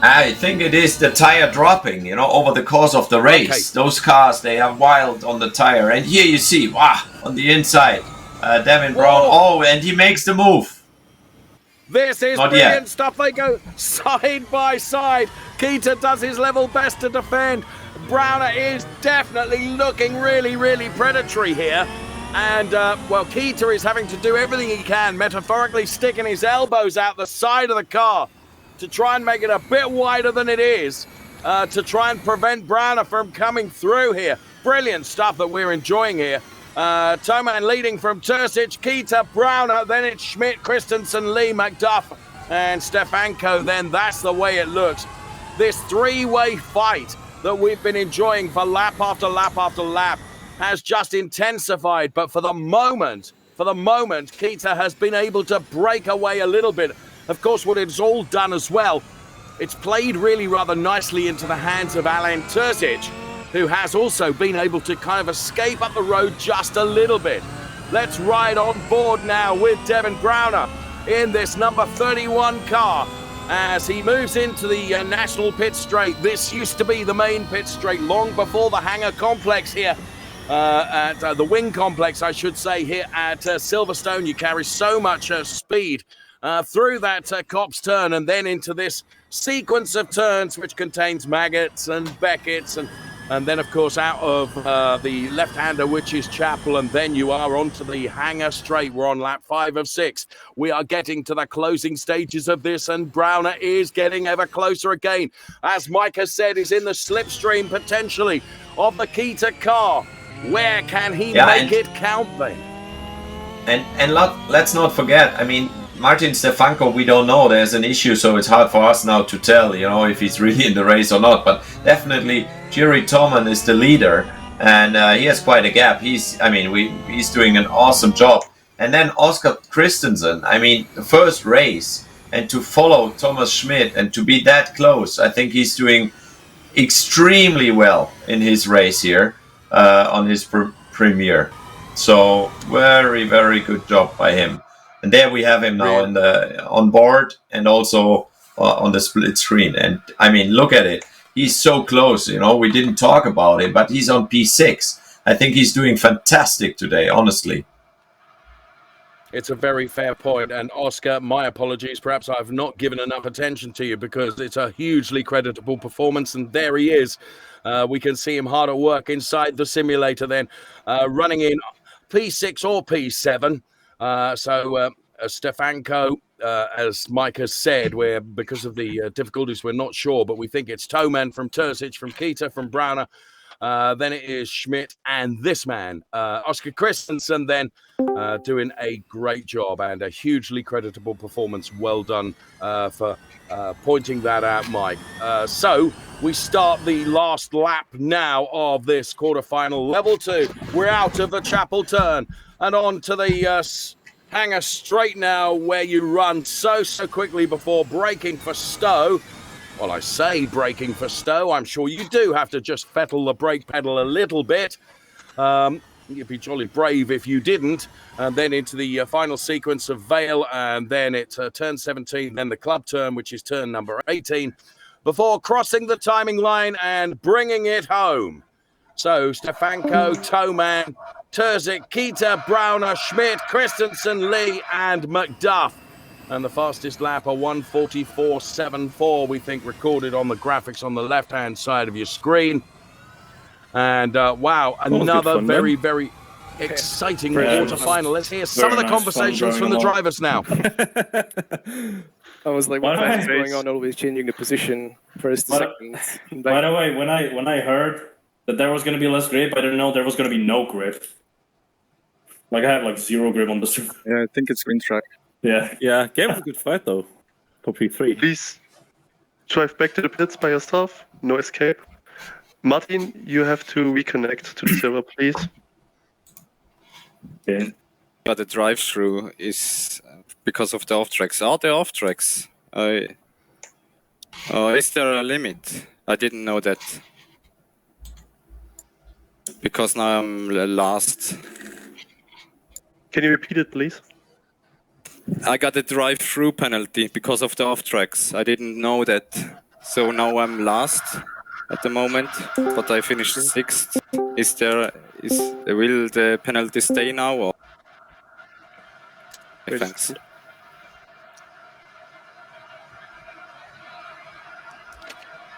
I think it is the tire dropping, you know, over the course of the race. Okay. Those cars, they are wild on the tire. And here you see, wow, on the inside, Devin Brown. Oh, and he makes the move. This is brilliant stuff. They go side by side. Kita does his level best to defend. Browner is definitely looking really, really predatory here. And, well, Kita is having to do everything he can, metaphorically sticking his elbows out the side of the car to try and make it a bit wider than it is, to try and prevent Browner from coming through here. Brilliant stuff that we're enjoying here. Toman leading from Terzic, Kita, Browner, then it's Schmidt, Kristensen, Lee, McDuff, and Stefanko. Then that's the way it looks. This three-way fight that we've been enjoying for lap after lap after lap has just intensified. But for the moment, Kita has been able to break away a little bit. Of course, what it's all done as well, it's played really rather nicely into the hands of Alan Terzic, who has also been able to kind of escape up the road just a little bit. Let's ride on board now with Devin Browner in this number 31 car as he moves into the National Pit Straight. This used to be the main pit straight long before the hangar complex here, at the wing complex, I should say, here at Silverstone. You carry so much speed through that Copse turn and then into this sequence of turns which contains Maggots and Beckett's and then, of course, out of the left-hander, which is Chapel, and then you are onto the hangar straight. We're on lap 5 of 6. We are getting to the closing stages of this, and Browner is getting ever closer again. As Mike has said, he's in the slipstream, potentially, of the Kita car. Where can he make it count, then? And let's not forget, I mean, Martin Stefanko, we don't know. There's an issue, so it's hard for us now to tell, you know, if he's really in the race or not. But definitely, Jerry Toman is the leader, and he has quite a gap. He's doing an awesome job. And then Oscar Kristensen, I mean, the first race, and to follow Thomas Schmidt and to be that close, I think he's doing extremely well in his race here on his premiere. So very, very good job by him. And there we have him now on board and also on the split screen. And I mean, look at it. He's so close. We didn't talk about it, but he's on P6. I think he's doing fantastic today, honestly. It's a very fair point. And Oscar, my apologies. Perhaps I've not given enough attention to you because it's a hugely creditable performance. And there he is. We can see him hard at work inside the simulator then, running in P6 or P7. Stefanko, as Mike has said, because of the difficulties, we're not sure, but we think it's Toman from Terzic, from Kita, from Browner. Then it is Schmidt and this man, Oscar Kristensen, then doing a great job and a hugely creditable performance. Well done for pointing that out, Mike. So we start the last lap now of this quarterfinal. Level 2. We're out of the chapel turn and on to the hanger straight now, where you run so quickly before braking for Stowe. Well, I say braking for Stowe. I'm sure you do have to just fettle the brake pedal a little bit. You'd be jolly brave if you didn't. And then into the final sequence of Vale, and then it's turn 17, then the club turn, which is turn number 18, before crossing the timing line and bringing it home. So Stefanko, Toman, Terzic, Kita, Browner, Schmidt, Kristensen, Lee, and McDuff. And the fastest lap, a 1:44.74, we think, recorded on the graphics on the left-hand side of your screen. And wow, another very exciting quarterfinal. Let's hear some of the conversations from the drivers now. I was like, what is going on? Always changing the position first, second. By the way, when I heard that there was going to be less grip, I didn't know there was going to be no grip. Like, I had like zero grip on the street. Yeah, I think it's green track. Yeah, game was a good fight though. Top P3. Please drive back to the pits by yourself. No escape. Martin, you have to reconnect to the server, please. Okay. But the drive-through is because of the off-tracks. Are there off-tracks? Is there a limit? I didn't know that. Because now I'm last. Can you repeat it, please? I got a drive-through penalty because of the off-tracks. I didn't know that. So now I'm last at the moment, but I finished 6th. Will the penalty stay now? Or? Okay, thanks.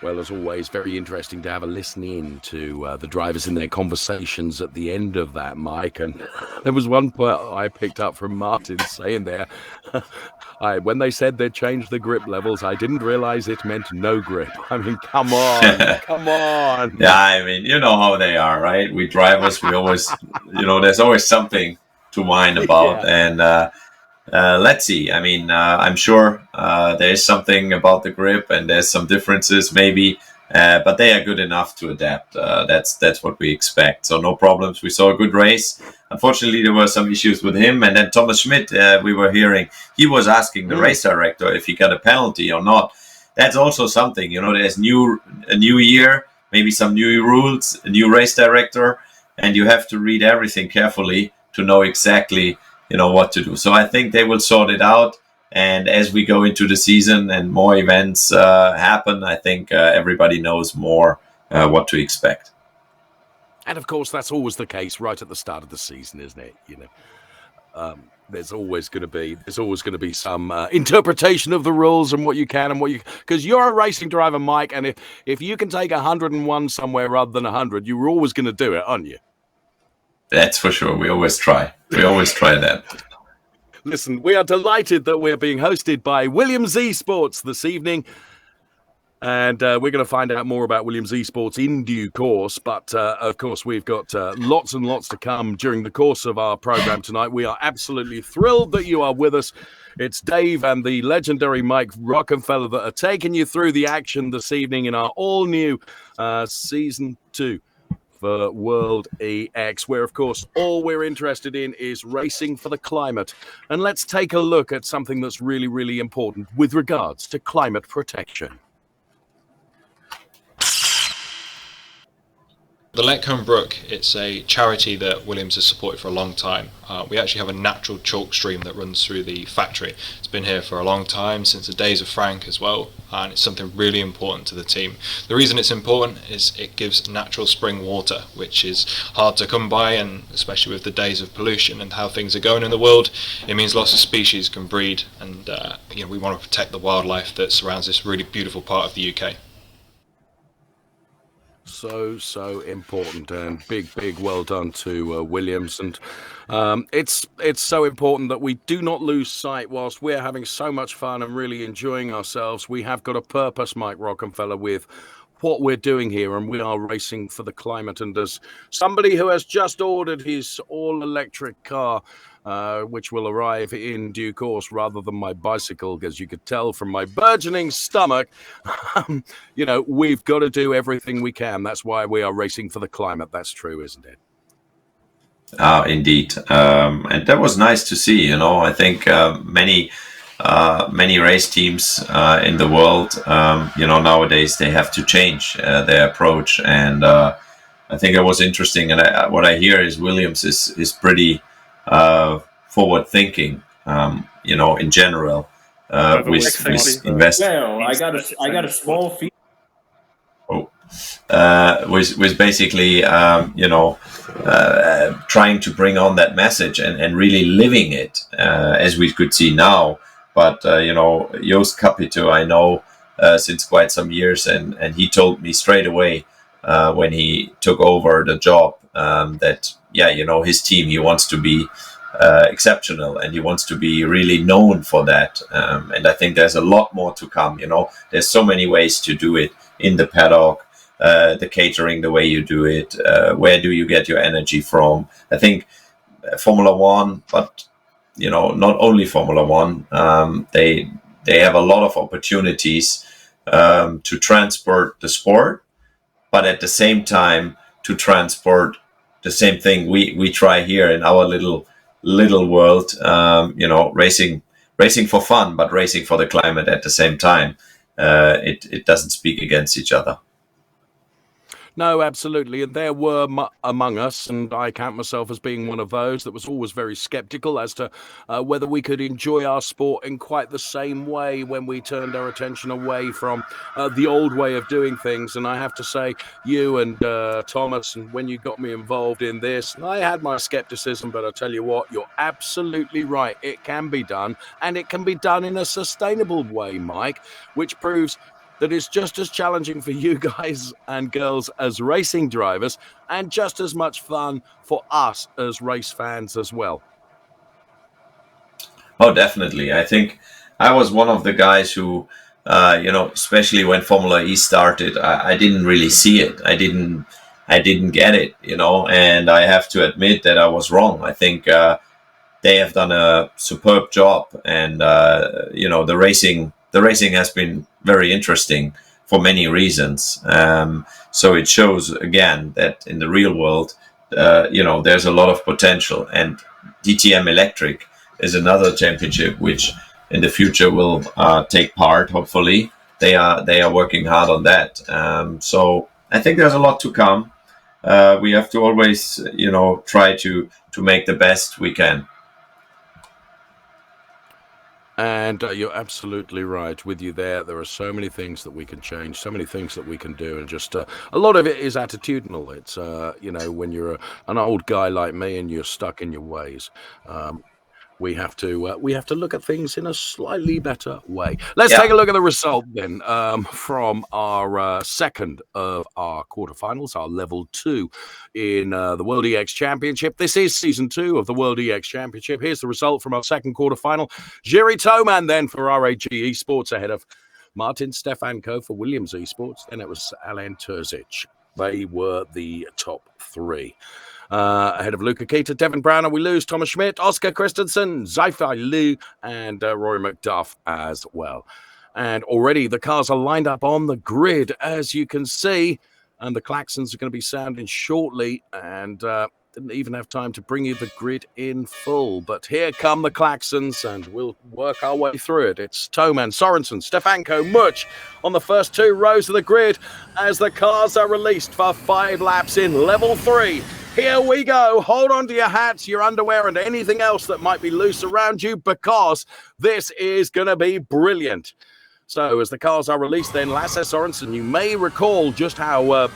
Well, as always, very interesting to have a listen in to the drivers in their conversations at the end of that, Mike. And there was one point I picked up from Martin saying there, when they said they'd changed the grip levels, I didn't realize it meant no grip. I mean, come on, come on. Yeah, I mean, you know how they are, right? We drivers, we always, there's always something to whine about. Yeah. And let's see. I mean, I'm sure there's something about the grip and there's some differences maybe, but they are good enough to adapt. That's what we expect. So no problems. We saw a good race. Unfortunately, there were some issues with him. And then Thomas Schmidt, we were hearing, he was asking the race director if he got a penalty or not. That's also something, there's a new year, maybe some new rules, a new race director, and you have to read everything carefully to know exactly what to do. So I think they will sort it out. And as we go into the season and more events happen, I think everybody knows more what to expect. And of course, that's always the case right at the start of the season, isn't it? There's always going to be some interpretation of the rules and what you can and what you, because you're a racing driver, Mike, and if you can take 101 somewhere rather than 100, you're always going to do it, aren't you? That's for sure. We always try. That. Listen, we are delighted that we're being hosted by Williams Esports this evening. And we're going to find out more about Williams Esports in due course. But, of course, we've got lots and lots to come during the course of our program tonight. We are absolutely thrilled that you are with us. It's Dave and the legendary Mike Rockenfeller that are taking you through the action this evening in our all-new Season 2. For World EX, where, of course, all we're interested in is racing for the climate. And let's take a look at something that's really, really important with regards to climate protection. The Letcombe Brook, it's a charity that Williams has supported for a long time. We actually have a natural chalk stream that runs through the factory. It's been here for a long time, since the days of Frank as well, and it's something really important to the team. The reason it's important is it gives natural spring water, which is hard to come by, and especially with the days of pollution and how things are going in the world, it means lots of species can breed, and we want to protect the wildlife that surrounds this really beautiful part of the UK. So important, and big well done to Williams. And it's so important that we do not lose sight whilst we're having so much fun and really enjoying ourselves. We have got a purpose, Mike Rockenfeller, with what we're doing here, and we are racing for the climate. And as somebody who has just ordered his all-electric car, which will arrive in due course rather than my bicycle, as you could tell from my burgeoning stomach, we've got to do everything we can. That's why we are racing for the climate. That's true, isn't it? Indeed. And that was nice to see. I think many race teams in the world, nowadays they have to change their approach. And I think it was interesting. And what I hear is Williams is pretty forward thinking, in general, with investment. Yeah, I got a small fee. Was basically, trying to bring on that message and really living it, as we could see now. But, Joost Capito, I know since quite some years, and he told me straight away when he took over the job that, his team, he wants to be exceptional, and he wants to be really known for that. And I think there's a lot more to come. There's so many ways to do it in the paddock, the catering, the way you do it, where do you get your energy from? I think Formula One, but not only Formula One, they have a lot of opportunities to transport the sport, but at the same time to transport the same thing we try here in our little world, racing for fun, but racing for the climate at the same time. It doesn't speak against each other. No, absolutely. And there were among us, and I count myself as being one of those, that was always very skeptical as to whether we could enjoy our sport in quite the same way when we turned our attention away from the old way of doing things. And I have to say, you and Thomas, and when you got me involved in this, I had my skepticism, but I tell you what, you're absolutely right. It can be done, and it can be done in a sustainable way, Mike, which proves that it's just as challenging for you guys and girls as racing drivers, and just as much fun for us as race fans as well. Oh, definitely. I think I was one of the guys who, especially when Formula E started, I didn't really see it. I didn't get it, and I have to admit that I was wrong. I think they have done a superb job, and the racing has been very interesting for many reasons. So it shows again that in the real world, there's a lot of potential. And DTM Electric is another championship which in the future will take part. Hopefully, they are working hard on that. So I think there's a lot to come. We have to always, try to make the best we can. And you're absolutely right with you there. There are so many things that we can change, so many things that we can do. And just a lot of it is attitudinal. It's, when you're an old guy like me and you're stuck in your ways, we have to look at things in a slightly better way. Let's take a look at the result then from our second of our quarterfinals, our level 2 in the World EX Championship. This is season 2 of the World EX Championship. Here's the result from our second quarterfinal. Jiri Toman then for RAG Esports ahead of Martin Stefanko for Williams Esports. Then it was Alain Terzic. They were the top 3. Ahead of Luca Keita, Devin Browner, we lose Thomas Schmidt, Oscar Kristensen, Zaifai Liu, and Rory McDuff as well. And already the cars are lined up on the grid, as you can see, and the klaxons are going to be sounding shortly. And Didn't even have time to bring you the grid in full. But here come the klaxons, and we'll work our way through it. It's Toman, Sorensen, Stefanko, Much on the first 2 rows of the grid as the cars are released for 5 laps in level 3. Here we go. Hold on to your hats, your underwear, and anything else that might be loose around you, because this is going to be brilliant. So as the cars are released then, Lasse Sorensen, you may recall just how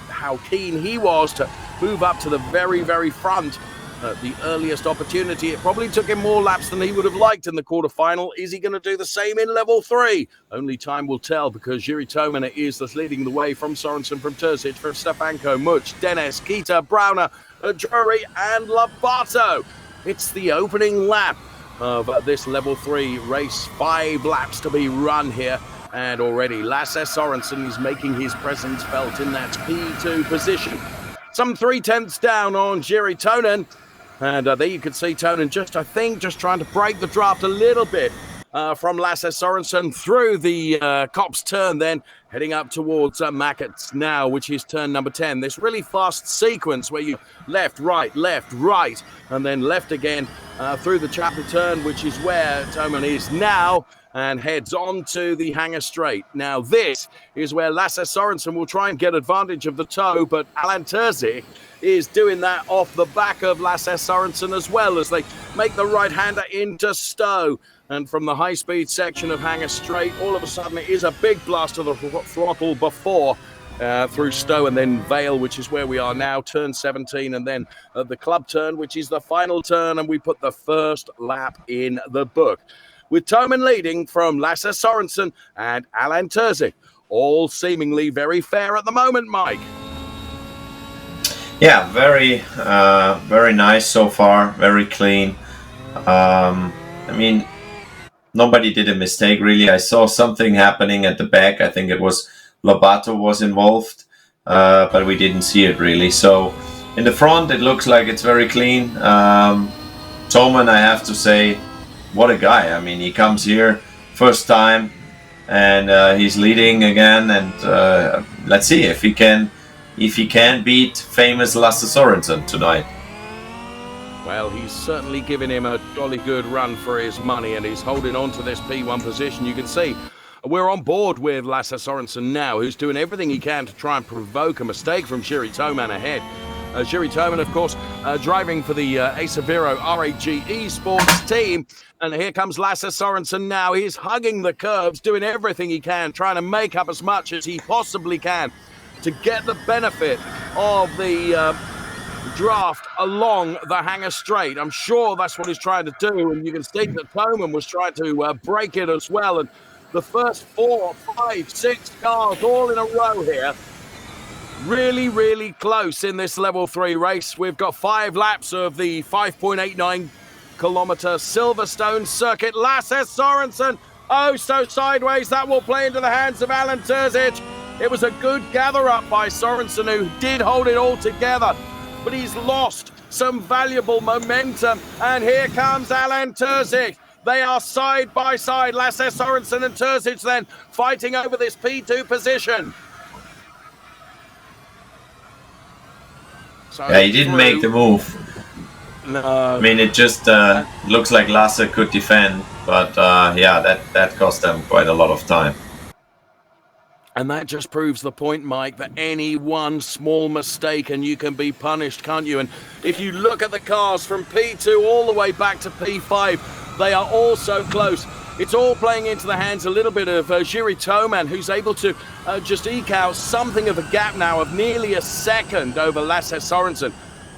keen he was to move up to the very, very front at the earliest opportunity. It probably took him more laps than he would have liked in the quarterfinal. Is he going to do the same in level 3? Only time will tell, because Jiri Tomanen is leading the way from Sorensen, from Terzic, from Stefanko, Much, Dennis, Kita, Browner, Drury and Lobato. It's the opening lap of this level 3 race. 5 laps to be run here. And already Lasse Sorensen is making his presence felt in that P2 position. Some 3/10 down on Jiri Tomanen. And there you can see Tomanen just trying to break the draft a little bit from Lasse Sorensen through the Copse turn, then heading up towards Mackett's now, which is turn number 10. This really fast sequence where you left, right, and then left again through the chapel turn, which is where Tomanen is now, and heads on to the Hangar Straight. Now this is where Lasse Sorensen will try and get advantage of the toe, but Alan Terzic is doing that off the back of Lasse Sorensen as well, as they make the right-hander into Stowe. And from the high-speed section of Hangar Straight, all of a sudden it is a big blast of the throttle before through Stowe, and then Vale, which is where we are now, turn 17, and then the club turn, which is the final turn, and we put the first lap in the book, with Tomanen leading from Lasse Sorensen and Alan Terzic. All seemingly very fair at the moment, Mike. Yeah, very nice so far, very clean. I mean, nobody did a mistake, really. I saw something happening at the back. I think it was Lobato was involved, but we didn't see it, really. So in the front, it looks like it's very clean. Tomanen, I have to say, what a guy. I mean, he comes here first time, and he's leading again. And let's see if he can beat famous Lasse Sorensen tonight. Well, he's certainly giving him a jolly good run for his money, and he's holding on to this P1 position. You can see we're on board with Lasse Sorensen now, who's doing everything he can to try and provoke a mistake from Jiri Tomanen ahead. Jiri Tomanen, of course, driving for the Aceviro RAG Esports team. And here comes Lasse Sorensen now. He's hugging the curves, doing everything he can, trying to make up as much as he possibly can to get the benefit of the draft along the Hangar Straight. I'm sure that's what he's trying to do, and you can see that Tomanen was trying to break it as well. And the first 4, 5, 6 cars all in a row here, really, really close in this level 3 race. We've got 5 laps of the 5.89 kilometer Silverstone circuit. Lasse Sorensen, oh so sideways. That will play into the hands of Alan Terzic. It was a good gather up by Sorensen, who did hold it all together, but he's lost some valuable momentum. And here comes Alan Terzic. They are side by side, Lasse Sorensen and Terzic, then fighting over this P2 position. So yeah, he didn't make the move. No. I mean, it just looks like Lasse could defend, but yeah, that cost them quite a lot of time. And that just proves the point, Mike, that any one small mistake and you can be punished, can't you? And if you look at the cars from P2 all the way back to P5, they are all so close. It's all playing into the hands a little bit of Jiri Tomanen, who's able to just eke out something of a gap now of nearly a second over Lasse Sorensen.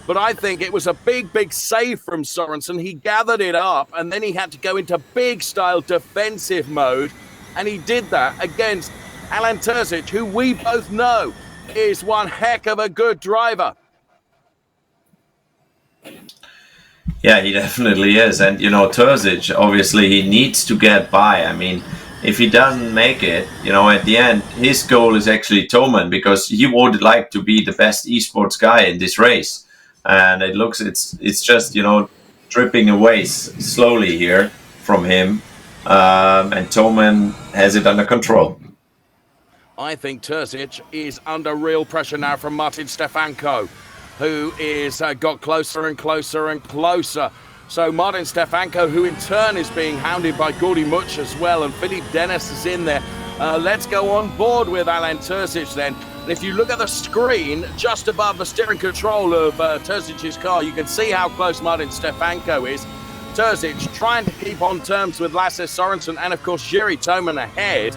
But I think it was a big, big save from Sorensen. He gathered it up, and then he had to go into big-style defensive mode, and he did that against Alan Terzic, who we both know is one heck of a good driver. Yeah, he definitely is. And, you know, Terzic, obviously, he needs to get by. I mean, if he doesn't make it, you know, at the end, his goal is actually Tomanen, because he would like to be the best esports guy in this race. And it looks, it's just, you know, dripping away slowly here from him. And Tomanen has it under control. I think Terzic is under real pressure now from Martin Stefanko. who is got closer and closer and closer. So Martin Stefanko, who in turn is being hounded by Gordy Much as well, and Philippe Dennis is in there. Let's go on board with Alan Terzic then. And if you look at the screen just above the steering control of Terzic's car, you can see how close Martin Stefanko is. Terzic trying to keep on terms with Lasse Sorensen and, of course, Jiri Toman ahead.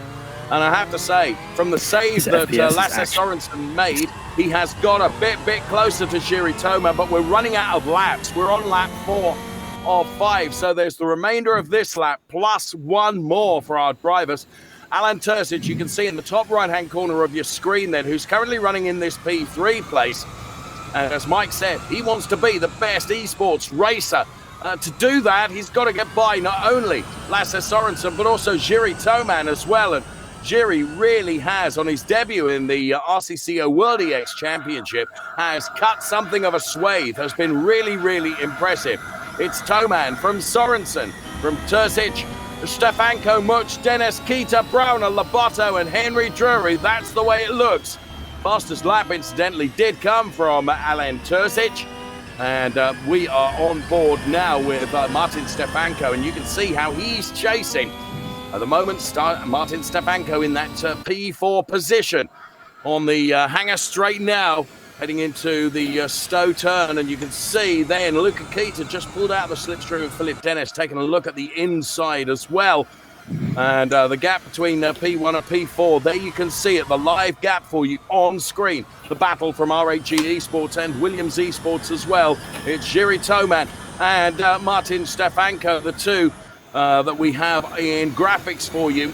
And I have to say, from the save that Lasse Sorensen made, he has got a bit closer to Jiri Toman, but we're running out of laps. We're on lap 4 of 5, so there's the remainder of this lap plus one more for our drivers. Alan Terzic, you can see in the top right-hand corner of your screen then, who's currently running in this P3 place. And as Mike said, he wants to be the best esports racer. To do that, he's got to get by not only Lasse Sorensen, but also Jiri Toman as well. And Jiri really has, on his debut in the RCCO World EX Championship, has cut something of a swathe, has been really impressive. It's Toman from Sorensen, from Terzic, Stefanko, Much, Dennis, Kita, Browner, Labato, and Henry Drury. That's the way it looks. Fastest lap, incidentally, did come from Alan Terzic. And we are on board now with Martin Stefanko, and you can see how he's chasing. At the moment, Martin Stefanko in that P4 position on the hanger straight now, heading into the Stowe turn, and you can see then Luca Kita just pulled out the slipstream of Philip Dennis, taking a look at the inside as well. And the gap between P1 and P4, there you can see it, the live gap for you on screen. The battle from RHG Esports and Williams Esports as well. It's Jiri Toman and Martin Stefanko, the two that we have in graphics for you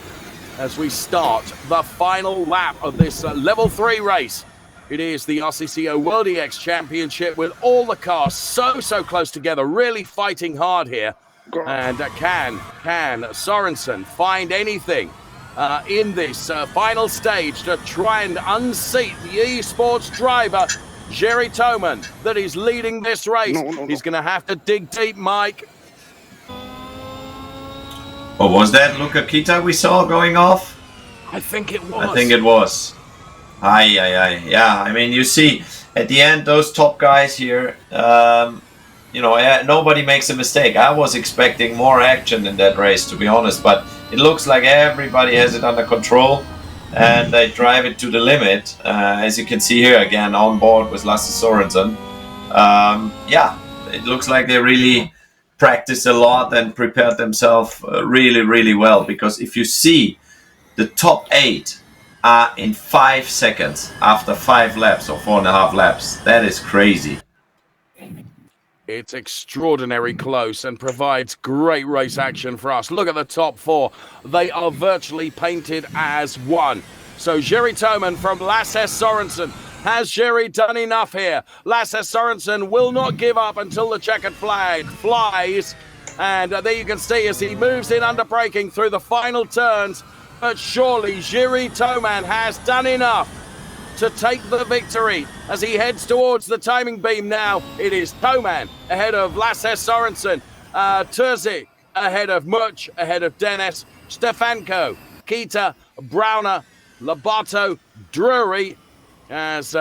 as we start the final lap of this level 3 race. It is the RCCO World EX Championship with all the cars so close together, really fighting hard here. And can Sorensen find anything in this final stage to try and unseat the esports driver, Jiri Toman, that is leading this race? No. He's going to have to dig deep, Mike. Oh, was that Luca Kita we saw going off? I think it was. I think it was. Yeah, I mean, you see, at the end, those top guys here, you know, nobody makes a mistake. I was expecting more action in that race, to be honest, but it looks like everybody has it under control, and they drive it to the limit. As you can see here, again, on board with Lasse Sorensen. Yeah, it looks like they really practiced a lot and prepared themselves really well, because if you see the top 8 are in 5 seconds after 5 laps or 4.5 laps. That is crazy. It's extraordinary close and provides great race action for us. Look at the top 4. They are virtually painted as one. So Jiri Toman from Lasse Sorensen. Has Jiri done enough here? Lasse Sorensen will not give up until the checkered flag flies. And there you can see as he moves in under braking through the final turns. But surely Jiri Toman has done enough to take the victory as he heads towards the timing beam now. It is Toman ahead of Lasse Sorensen, Terzic ahead of Much, ahead of Dennis, Stefanko, Kita, Browner, Labato, Drury as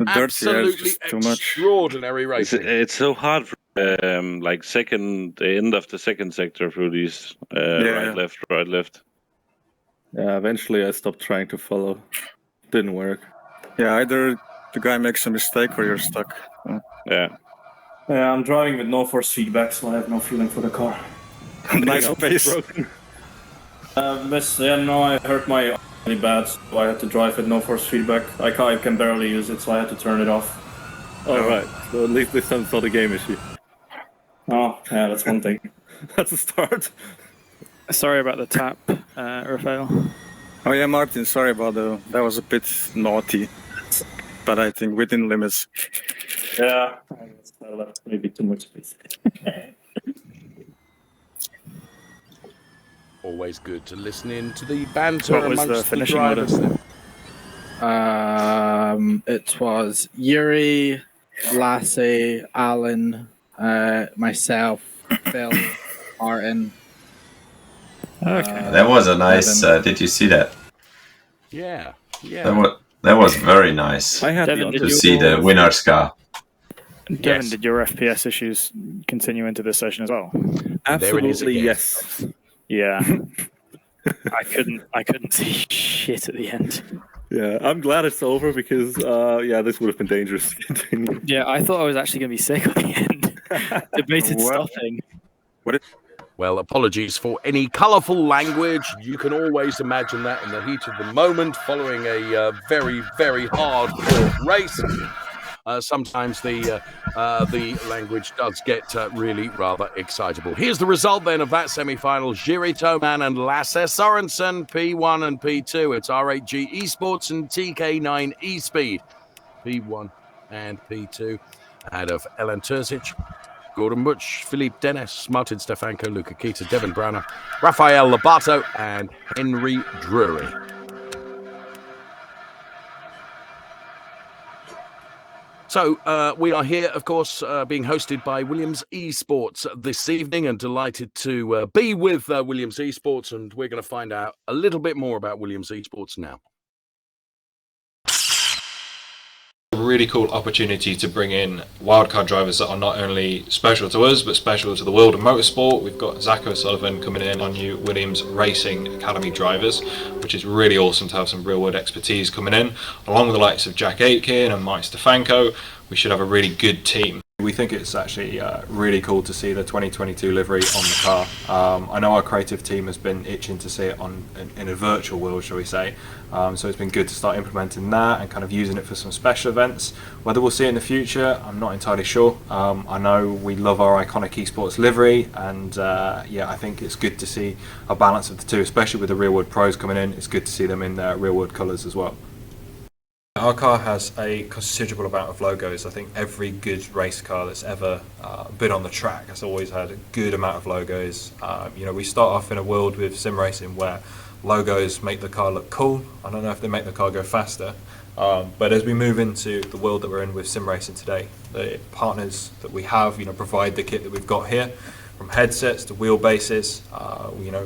absolutely extraordinary racing. It's so hard for like the end of the second sector through these right, left. Yeah, eventually I stopped trying to follow. Didn't work. Yeah, either the guy makes a mistake or you're stuck. Yeah. I'm driving with no force feedback, so I have no feeling for the car. Nice pace. No, I hurt my really bad, so I had to drive with no force feedback. I can barely use it, so I had to turn it off. Alright, so at least this time's not a game issue. Oh, yeah, that's one thing. That's a start. Sorry about the tap, Rafael. Oh yeah, Martin, sorry about that was a bit naughty, but I think within limits. Yeah, I left maybe too much space. Always good to listen in to the banter What was amongst the the finishing drivers. It was Yuri, Lasse, Alan, myself, Phil, Martin. Okay. That was a nice. Did you see that? Yeah. That was very nice Devin, to see the winner's car. Devin, did your FPS issues continue into this session as well? Absolutely, yes. Yeah. I couldn't see shit at the end. Yeah, I'm glad it's over because, this would have been dangerous to continue. Yeah, I thought I was actually going to be sick at the end. Debated stopping. Well, apologies for any colourful language. You can always imagine that in the heat of the moment following a very, very hard-fought race. Sometimes the language does get really rather excitable. Here's the result then of that semi-final. Jiri Toman and Lasse Sorensen, P1 and P2. It's R8G Esports and TK9 eSpeed. P1 and P2 ahead of Ellen Terzic, Gordon Butch, Philippe Dennis, Martin Stefanko, Luca Kita, Devin Browner, Rafael Lobato, and Henry Drury. So we are here, of course, being hosted by Williams Esports this evening, and delighted to be with Williams Esports, and we're going to find out a little bit more about Williams Esports now. A really cool opportunity to bring in wildcard drivers that are not only special to us but special to the world of motorsport. We've got Zach O'Sullivan coming in on new Williams Racing Academy drivers, which is really awesome to have some real world expertise coming in, along with the likes of Jack Aitken and Mike Stefanko. We should have a really good team. We think it's actually really cool to see the 2022 livery on the car. I know our creative team has been itching to see it in a virtual world, shall we say. So it's been good to start implementing that and kind of using it for some special events. Whether we'll see it in the future, I'm not entirely sure. I know we love our iconic esports livery, and I think it's good to see a balance of the two, especially with the real world pros coming in. It's good to see them in their real world colours as well. Our car has a considerable amount of logos. I think every good race car that's ever been on the track has always had a good amount of logos. We start off in a world with sim racing where logos make the car look cool. I don't know if they make the car go faster, but as we move into the world that we're in with sim racing today, the partners that we have, provide the kit that we've got here, from headsets to wheelbases.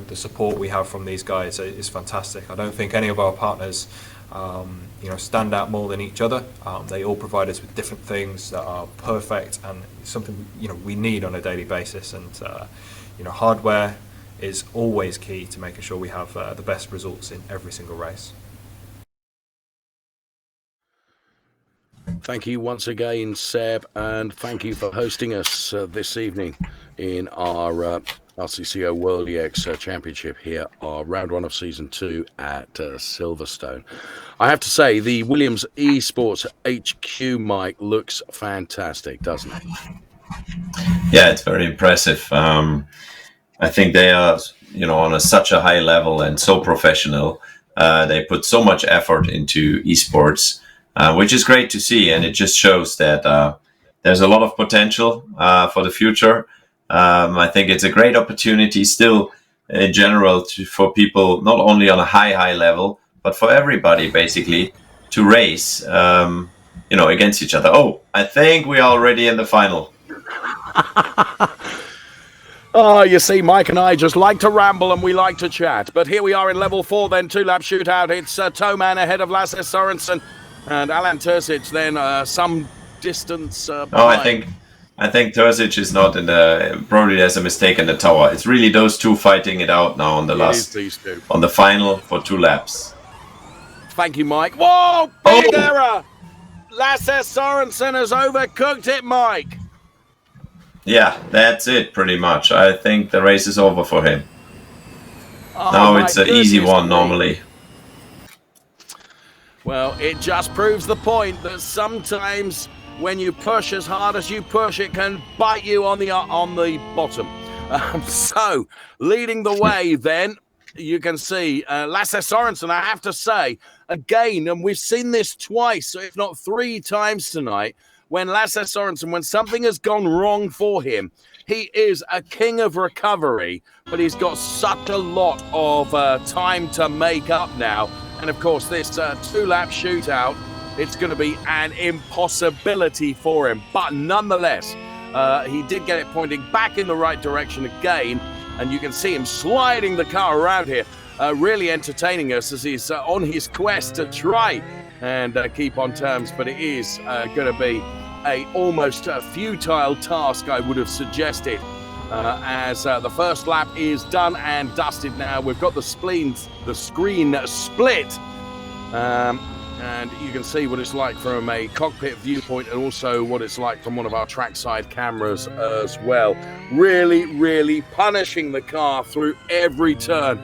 The support we have from these guys is fantastic. I don't think any of our partners stand out more than each other. They all provide us with different things that are perfect and something we need on a daily basis. And hardware is always key to making sure we have the best results in every single race. Thank you once again, Seb, and thank you for hosting us this evening in our RCCO World EX Championship here, our round one of season 2 at Silverstone. I have to say, the Williams Esports HQ mic looks fantastic, doesn't it? Yeah, it's very impressive. I think they are, on such a high level and so professional. They put so much effort into esports, which is great to see, and it just shows that there's a lot of potential for the future. I think it's a great opportunity still in general for people, not only on a high level, but for everybody basically to race, against each other. Oh, I think we are already in the final. Oh, you see, Mike and I just like to ramble and we like to chat. But here we are in level 4 then, 2-lap shootout. It's Toman ahead of Lasse Sorensen and Alan Terzic then some distance behind. I think Terzic is not in probably there's a mistake in the tower. It's really those two fighting it out now on the on the final for 2 laps. Thank you, Mike. Whoa, big error! Lasse Sorensen has overcooked it, Mike. Yeah, that's it pretty much. I think the race is over for him. Now it's an easy one normally. Well, it just proves the point that sometimes when you push as hard as you push, it can bite you on the bottom. So, leading the way then, you can see Lasse Sorensen, I have to say, again, and we've seen this twice, if not 3 times tonight, when Lasse Sorensen, when something has gone wrong for him, he is a king of recovery, but he's got such a lot of time to make up now. And of course, this 2-lap shootout, it's going to be an impossibility for him. But nonetheless, he did get it pointing back in the right direction again. And you can see him sliding the car around here, really entertaining us as he's on his quest to try and keep on terms. But it is going to be almost a futile task, I would have suggested, as the first lap is done and dusted now. We've got the screen split, and you can see what it's like from a cockpit viewpoint and also what it's like from one of our trackside cameras as well. Really, really punishing the car through every turn,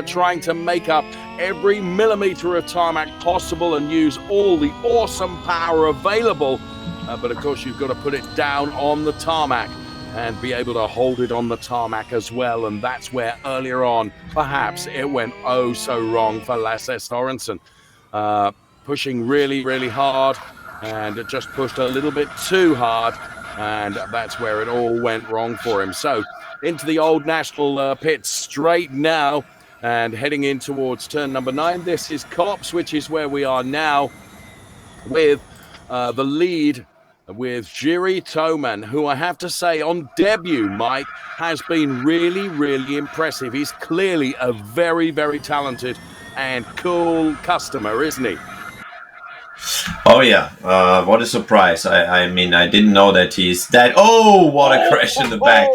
trying to make up every millimeter of tarmac possible and use all the awesome power available. But of course, you've got to put it down on the tarmac and be able to hold it on the tarmac as well. And that's where earlier on, perhaps it went oh so wrong for Lasse Sorensen. Pushing really, really hard, and it just pushed a little bit too hard, and that's where it all went wrong for him. So into the Old National pit straight now, and heading in towards turn number 9. This is Kops, which is where we are now, with the lead with Jiri Toman, who I have to say on debut, Mike, has been really, really impressive. He's clearly a very, very talented and cool customer, isn't he? Oh yeah, what a surprise. I mean, I didn't know that he's that. Oh, what a crash in the back.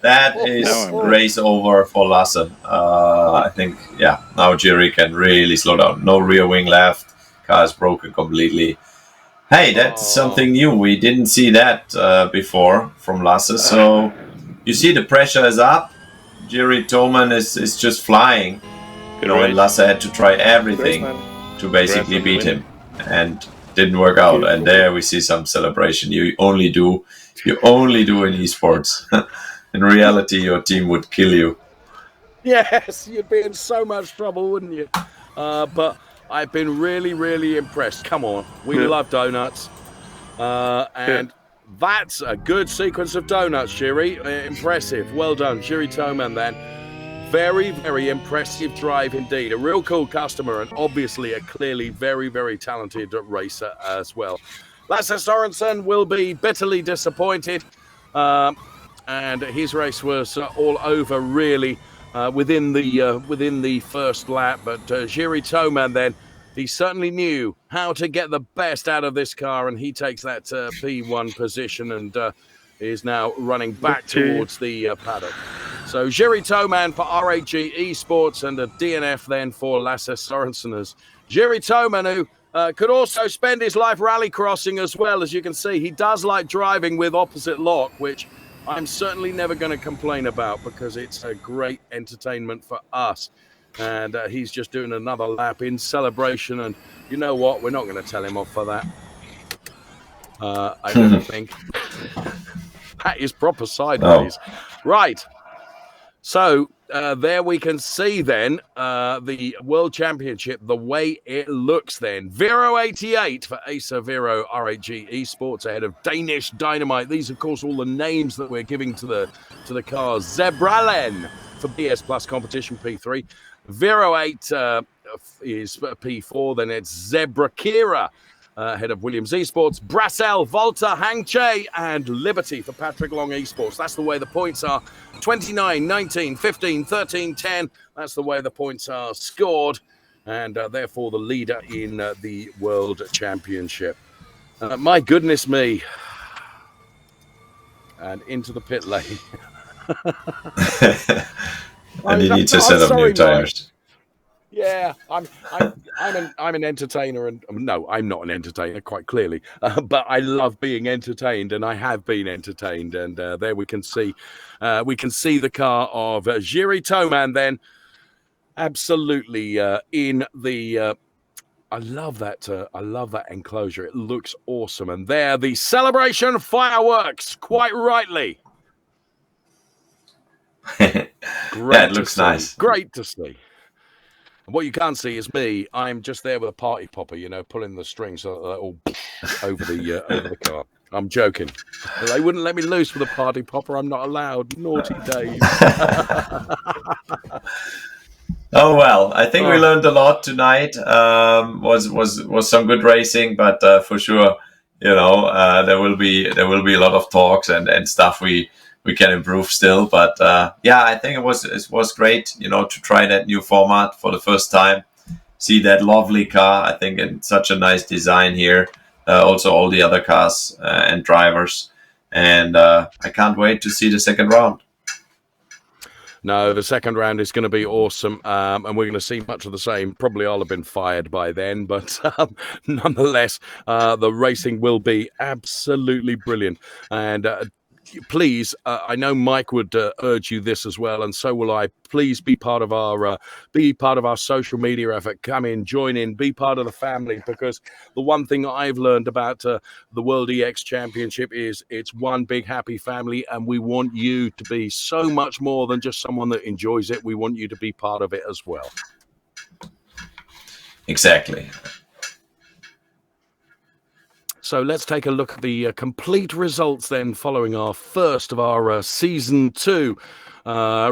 That is race over for Lasse. I think, yeah, now Jiri can really slow down. No rear wing left. Car is broken completely. Hey, that's something new. We didn't see that before from Lasse. So you see the pressure is up. Jiri Toman is just flying. You know, and Lasse had to try everything to basically beat him. And didn't work out. And there we see some celebration. You only do in esports. In reality, your team would kill you. Yes, you'd be in so much trouble, wouldn't you? But I've been really, really impressed. Come on, we love donuts. And that's a good sequence of donuts, Jiri. Impressive. Well done, Jiri Toman then. Very, very impressive drive indeed. A real cool customer and obviously a clearly very, very talented racer as well. Lasse Sorensen will be bitterly disappointed. And his race was all over really within the first lap. But Jiri Toman then, he certainly knew how to get the best out of this car, and he takes that P1 position and is now running back towards the paddock. So Jiri Toman for RAG Esports and a DNF then for Lasse Sorensen. As Jiri Toman, who could also spend his life rallycrossing as well. As you can see, he does like driving with opposite lock, which I'm certainly never going to complain about because it's a great entertainment for us. And he's just doing another lap in celebration. And you know what? We're not going to tell him off for that. I don't think. That is proper sideways. Oh. Right. So there we can see then the World Championship, the way it looks then. Vero 88 for Acer Vero RAG Esports ahead of Danish Dynamite. These, of course, all the names that we're giving to the cars. Zebralen for BS Plus Competition P3. Vero 8 is P4. Then it's Zebra Kira ahead of Williams Esports, Brassel, Volta, Hangche, and Liberty for Patrick Long Esports. That's the way the points are. 29, 19, 15, 13, 10. That's the way the points are scored. And therefore the leader in the World Championship. My goodness me. And into the pit lane. And you need to set up new tires. Yeah, I'm an entertainer, and no, I'm not an entertainer, quite clearly. But I love being entertained, and I have been entertained. And there we can see the car of Jiri Toman. Then, absolutely in the. I love that enclosure. It looks awesome, and there the celebration fireworks. Quite rightly. Great. Yeah, it looks nice. Great to see. What you can't see is me. I'm just there with a party popper, pulling the strings all over the car. I'm joking. They wouldn't let me loose with a party popper. I'm not allowed. Naughty days. Oh well, I think we learned a lot tonight. Was some good racing, but for sure, there will be a lot of talks and stuff we can improve still, but yeah, I think it was great, to try that new format for the first time. See that lovely car, I think, in such a nice design here. also all the other cars and drivers. And I can't wait to see the second round. No, the second round is going to be awesome, and we're going to see much of the same. Probably I'll have been fired by then, but nonetheless, the racing will be absolutely brilliant. And please, I know Mike would urge you this as well, and so will I. Please be part of our social media effort. Come in, join in, be part of the family. Because the one thing I've learned about the World EX Championship is it's one big happy family, and we want you to be so much more than just someone that enjoys it. We want you to be part of it as well. Exactly. So let's take a look at the complete results then, following our first of our Season 2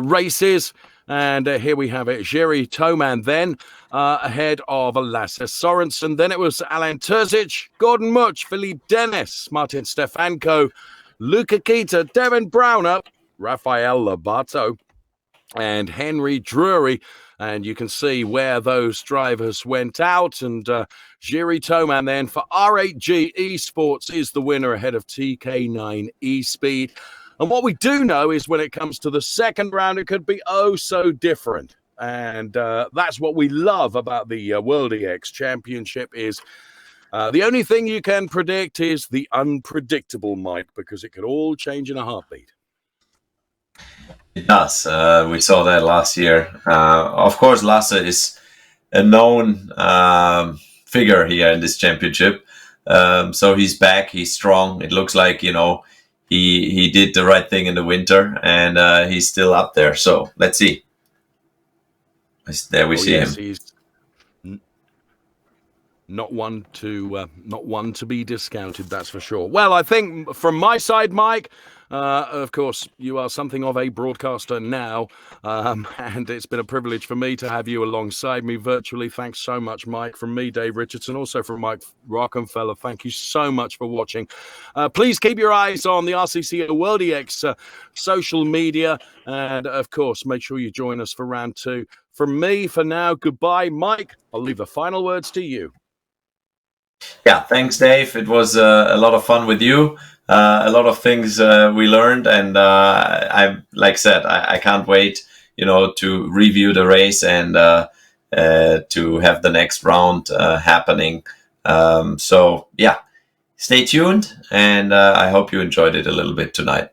races. And here we have it. Jerry Toman then ahead of Lasse Sorensen. Then it was Alain Terzic, Gordon Much, Philippe Dennis, Martin Stefanko, Luca Kita, Devin Browner, Rafael Lobato, and Henry Drury. And you can see where those drivers went out. And Jerry Toman then for R8G Esports is the winner ahead of TK9 eSpeed. And what we do know is when it comes to the second round, it could be oh so different. And that's what we love about the World EX Championship is the only thing you can predict is the unpredictable, Mike, because it could all change in a heartbeat. It does. We saw that last year. Of course, Lasse is a known figure here in this championship. So he's back. He's strong. It looks like, he did the right thing in the winter, and he's still up there. So let's see. There we see him. He's not one to be discounted, that's for sure. Well, I think from my side, Mike, of course, you are something of a broadcaster now, and it's been a privilege for me to have you alongside me virtually. Thanks so much, Mike. From me, Dave Richardson, also from Mike Rockenfeller, thank you so much for watching. Please keep your eyes on the RCCO World EX social media, and of course, make sure you join us for round 2. From me, for now, goodbye. Mike, I'll leave the final words to you. Yeah, thanks, Dave. It was a lot of fun with you. A lot of things we learned, and I can't wait, to review the race and to have the next round happening. So yeah, stay tuned, and I hope you enjoyed it a little bit tonight.